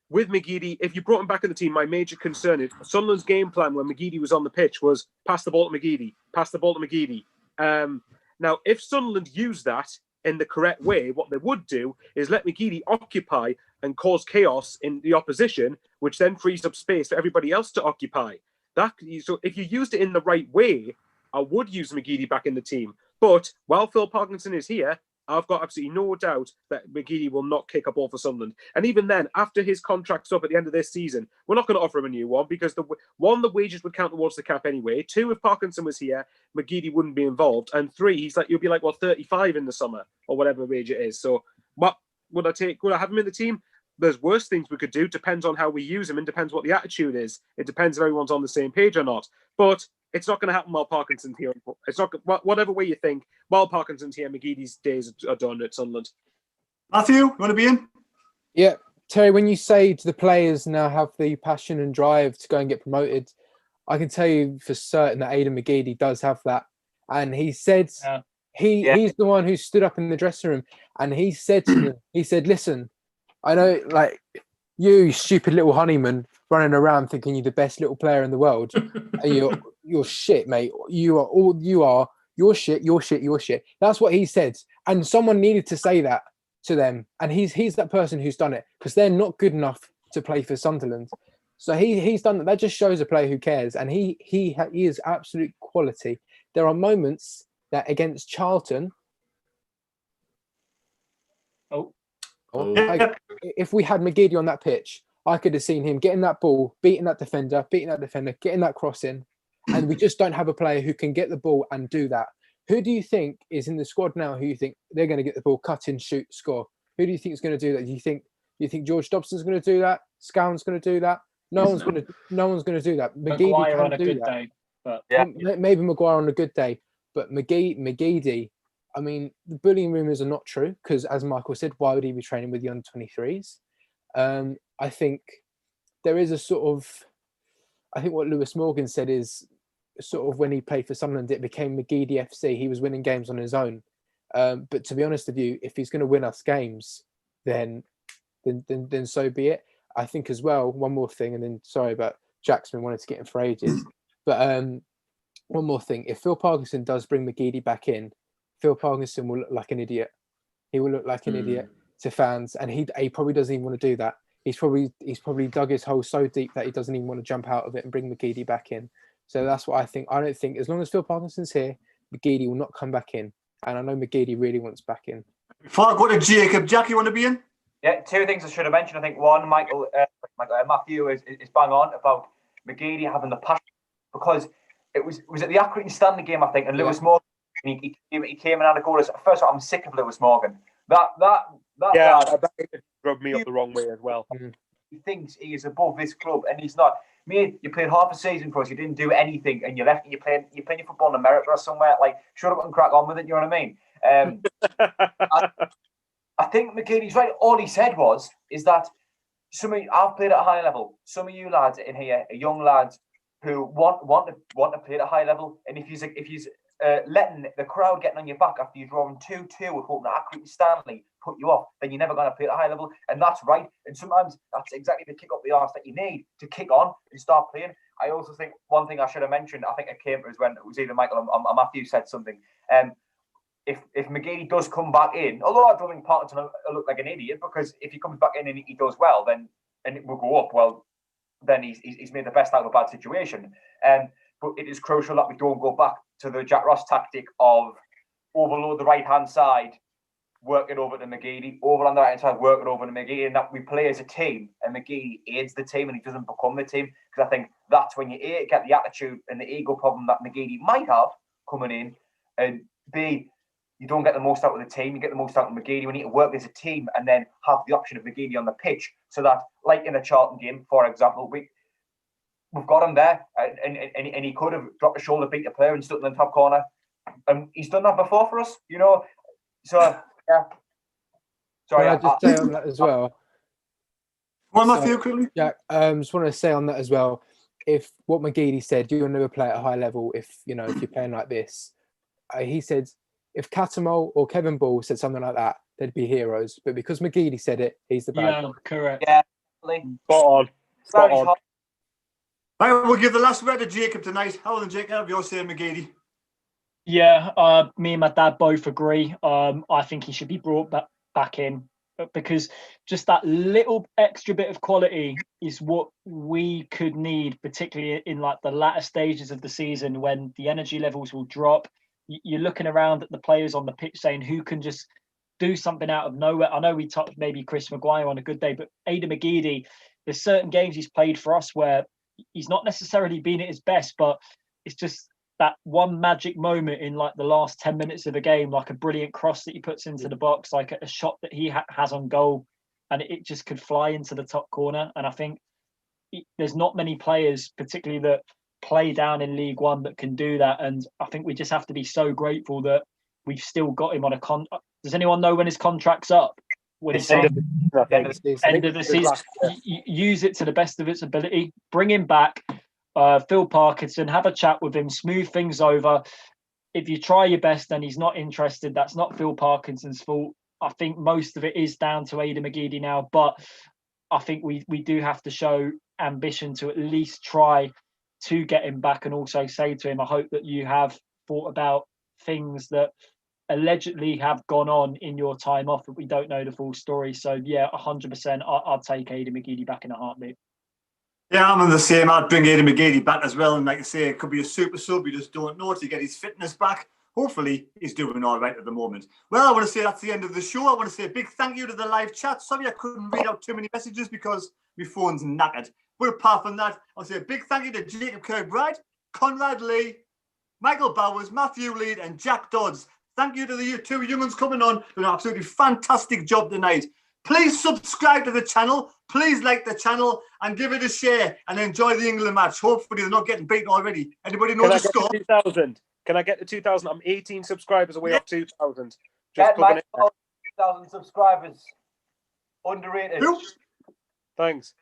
with McGeady, if you brought him back in the team, my major concern is Sunderland's game plan when McGeady was on the pitch was pass the ball to McGeady, pass the ball to McGeady. Now, if Sunderland used that in the correct way, what they would do is let McGeady occupy and cause chaos in the opposition, which then frees up space for everybody else to occupy. So if you used it in the right way, I would use McGeady back in the team. But while Phil Parkinson is here, I've got absolutely no doubt that McGeady will not kick a ball for Sunderland. And even then, after his contract's up at the end of this season, we're not going to offer him a new one because the wages would count towards the cap anyway. 2, if Parkinson was here, McGeady wouldn't be involved. And 3, you'll be like, 35 in the summer or whatever age it is. So would I have him in the team? There's worse things we could do. Depends on how we use him and depends what the attitude is. It depends if everyone's on the same page or not. But it's not going to happen while Parkinson's here. It's not whatever way you think. While Parkinson's here, McGeady's days are done at Sunderland. Matthew, you want to be in? Yeah, Terry, when you say to the players now have the passion and drive to go and get promoted, I can tell you for certain that Aidan McGeady does have that. And he said he's the one who stood up in the dressing room and he said to them, he said, listen, I know, like, you stupid little honeyman running around thinking you're the best little player in the world. And you're shit, mate. You're shit. That's what he said. And someone needed to say that to them. And he's that person who's done it because they're not good enough to play for Sunderland. So he's done that. That just shows a player who cares. And he is absolute quality. There are moments that against Charlton, like, if we had McGeady on that pitch, I could have seen him getting that ball, beating that defender, getting that cross in. And we just don't have a player who can get the ball and do that. Who do you think is in the squad now who you think they're going to get the ball, cut in, shoot, score? Who do you think is going to do that? Do you think George Dobson's going to do that? Scowen's going to do that? No one's going to do that. Maguire can on a do good that. day. But Maybe Maguire on a good day. But McGeady, I mean, the bullying rumours are not true because, as Michael said, why would he be training with the under-23s? I think there is a sort of, I think what Lewis Morgan said is sort of when he played for Sunderland, it became McGeady FC. He was winning games on his own. But to be honest with you, if he's going to win us games, then so be it. I think as well, one more thing, and then sorry about Jackson wanted to get in for ages, but one more thing. If Phil Parkinson does bring McGeady back in, Phil Parkinson will look like an idiot. He will look like an idiot to fans, and he probably doesn't even want to do that. He's probably dug his hole so deep that he doesn't even want to jump out of it and bring McGeady back in. So that's what I think. I don't think as long as Phil Parkinson's here, McGeady will not come back in. And I know McGeady really wants back in. Before I go to Jacob, Jack, you want to be in? Yeah, two things I should have mentioned. I think one, Matthew is bang on about McGeady having the passion because it was at the Accrington Stanley game, I think, and Lewis Morgan. He came in and had a goal. First of all, I'm sick of Lewis Morgan. That rubbed me up the wrong way as well. He thinks he is above this club, and he's not. Mate, you played half a season for us. You didn't do anything, and you left. And you're playing your football in America or somewhere. Like, shut up and crack on with it. You know what I mean? I think McGeady's right. All he said is that I've played at a high level. Some of you lads in here are young lads who want to play at a high level, and if he's letting the crowd getting on your back after you're drawing 2-2 with hoping that Accrington Stanley put you off, then you're never going to play at a high level. And that's right. And sometimes that's exactly the kick up the arse that you need to kick on and start playing. I also think one thing I should have mentioned, I think it came to us when it was either Michael or Matthew said something. If McGeady does come back in, although I don't think Parkinson will look like an idiot, because if he comes back in and he does well, then and it will go up, well, then he's made the best out of a bad situation. But it is crucial that we don't go back to the Jack Ross tactic of overload the right-hand side, work it over to McGeady, over on the right-hand side, work it over to McGeady, and that we play as a team, and McGeady aids the team and he doesn't become the team. Because I think that's when you A, get the attitude and the ego problem that McGeady might have coming in, and B, you don't get the most out of the team, you get the most out of McGeady. We need to work as a team and then have the option of McGeady on the pitch so that, like in a Charlton game, for example, we've got him there, and he could have dropped a shoulder, beat the player, and stood in the top corner. And he's done that before for us, you know. So yeah. Sorry, Can I just say on that as well? Well, Matthew, quickly. Yeah, just want to say on that as well. If what McGeady said, you'll never play at a high level if you're playing like this. He said if Catamol or Kevin Ball said something like that, they'd be heroes. But because McGeady said it, he's the bad guy. Correct. Yeah, Spot on. Right, we'll give the last word to Jacob tonight. How than Jacob, you're saying McGeady? Yeah, me and my dad both agree. I think he should be brought back in because just that little extra bit of quality is what we could need, particularly in like the latter stages of the season when the energy levels will drop. You're looking around at the players on the pitch saying who can just do something out of nowhere. I know we touched maybe Chris Maguire on a good day, but Aidan McGeady, there's certain games he's played for us where he's not necessarily been at his best, but it's just that one magic moment in like the last 10 minutes of the game, like a brilliant cross that he puts into the box, like a shot that he has on goal, and it just could fly into the top corner. And I think there's not many players, particularly that play down in League One, that can do that. And I think we just have to be so grateful that we've still got him on a Does anyone know when his contract's up? When he's End of the season, use it to the best of its ability. Bring him back. Phil Parkinson, have a chat with him, smooth things over. If you try your best and he's not interested, that's not Phil Parkinson's fault. I think most of it is down to Aidan McGeady now, but I think we do have to show ambition to at least try to get him back, and also say to him, I hope that you have thought about things that allegedly have gone on in your time off, but we don't know the full story. So yeah, 100%, I'll take Aidan McGeady back in a heartbeat. Yeah, I'm on the same. I'd bring Aidan McGeady back as well. And like I say, it could be a super sub. You just don't know to get his fitness back. Hopefully, he's doing all right at the moment. Well, I want to say that's the end of the show. I want to say a big thank you to the live chat. Sorry I couldn't read out too many messages because my phone's knackered. But apart from that, I want to say a big thank you to Jacob Kirkbride, Conrad Lee, Michael Bowers, Matthew Lead, and Jack Dodds. Thank you to the two young'uns coming on. Doing an absolutely fantastic job tonight. Please subscribe to the channel. Please like the channel and give it a share and enjoy the England match. Hopefully they're not getting beaten already. Anybody know the score? 2,000. Can I get to 2,000? I'm 18 subscribers away off 2,000. Get my 2,000 subscribers. Underrated. Who? Thanks.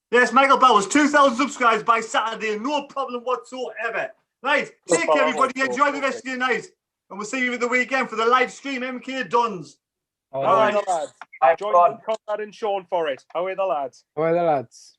Yes, Michael Bowers, 2,000 subscribers by Saturday. No problem whatsoever. Right, take care, everybody. Enjoy the rest of your night. And we'll see you at the weekend for the live stream, MK Duns. All right, lads. Bye, Join Conrad and Sean for it. How are the lads? How are the lads?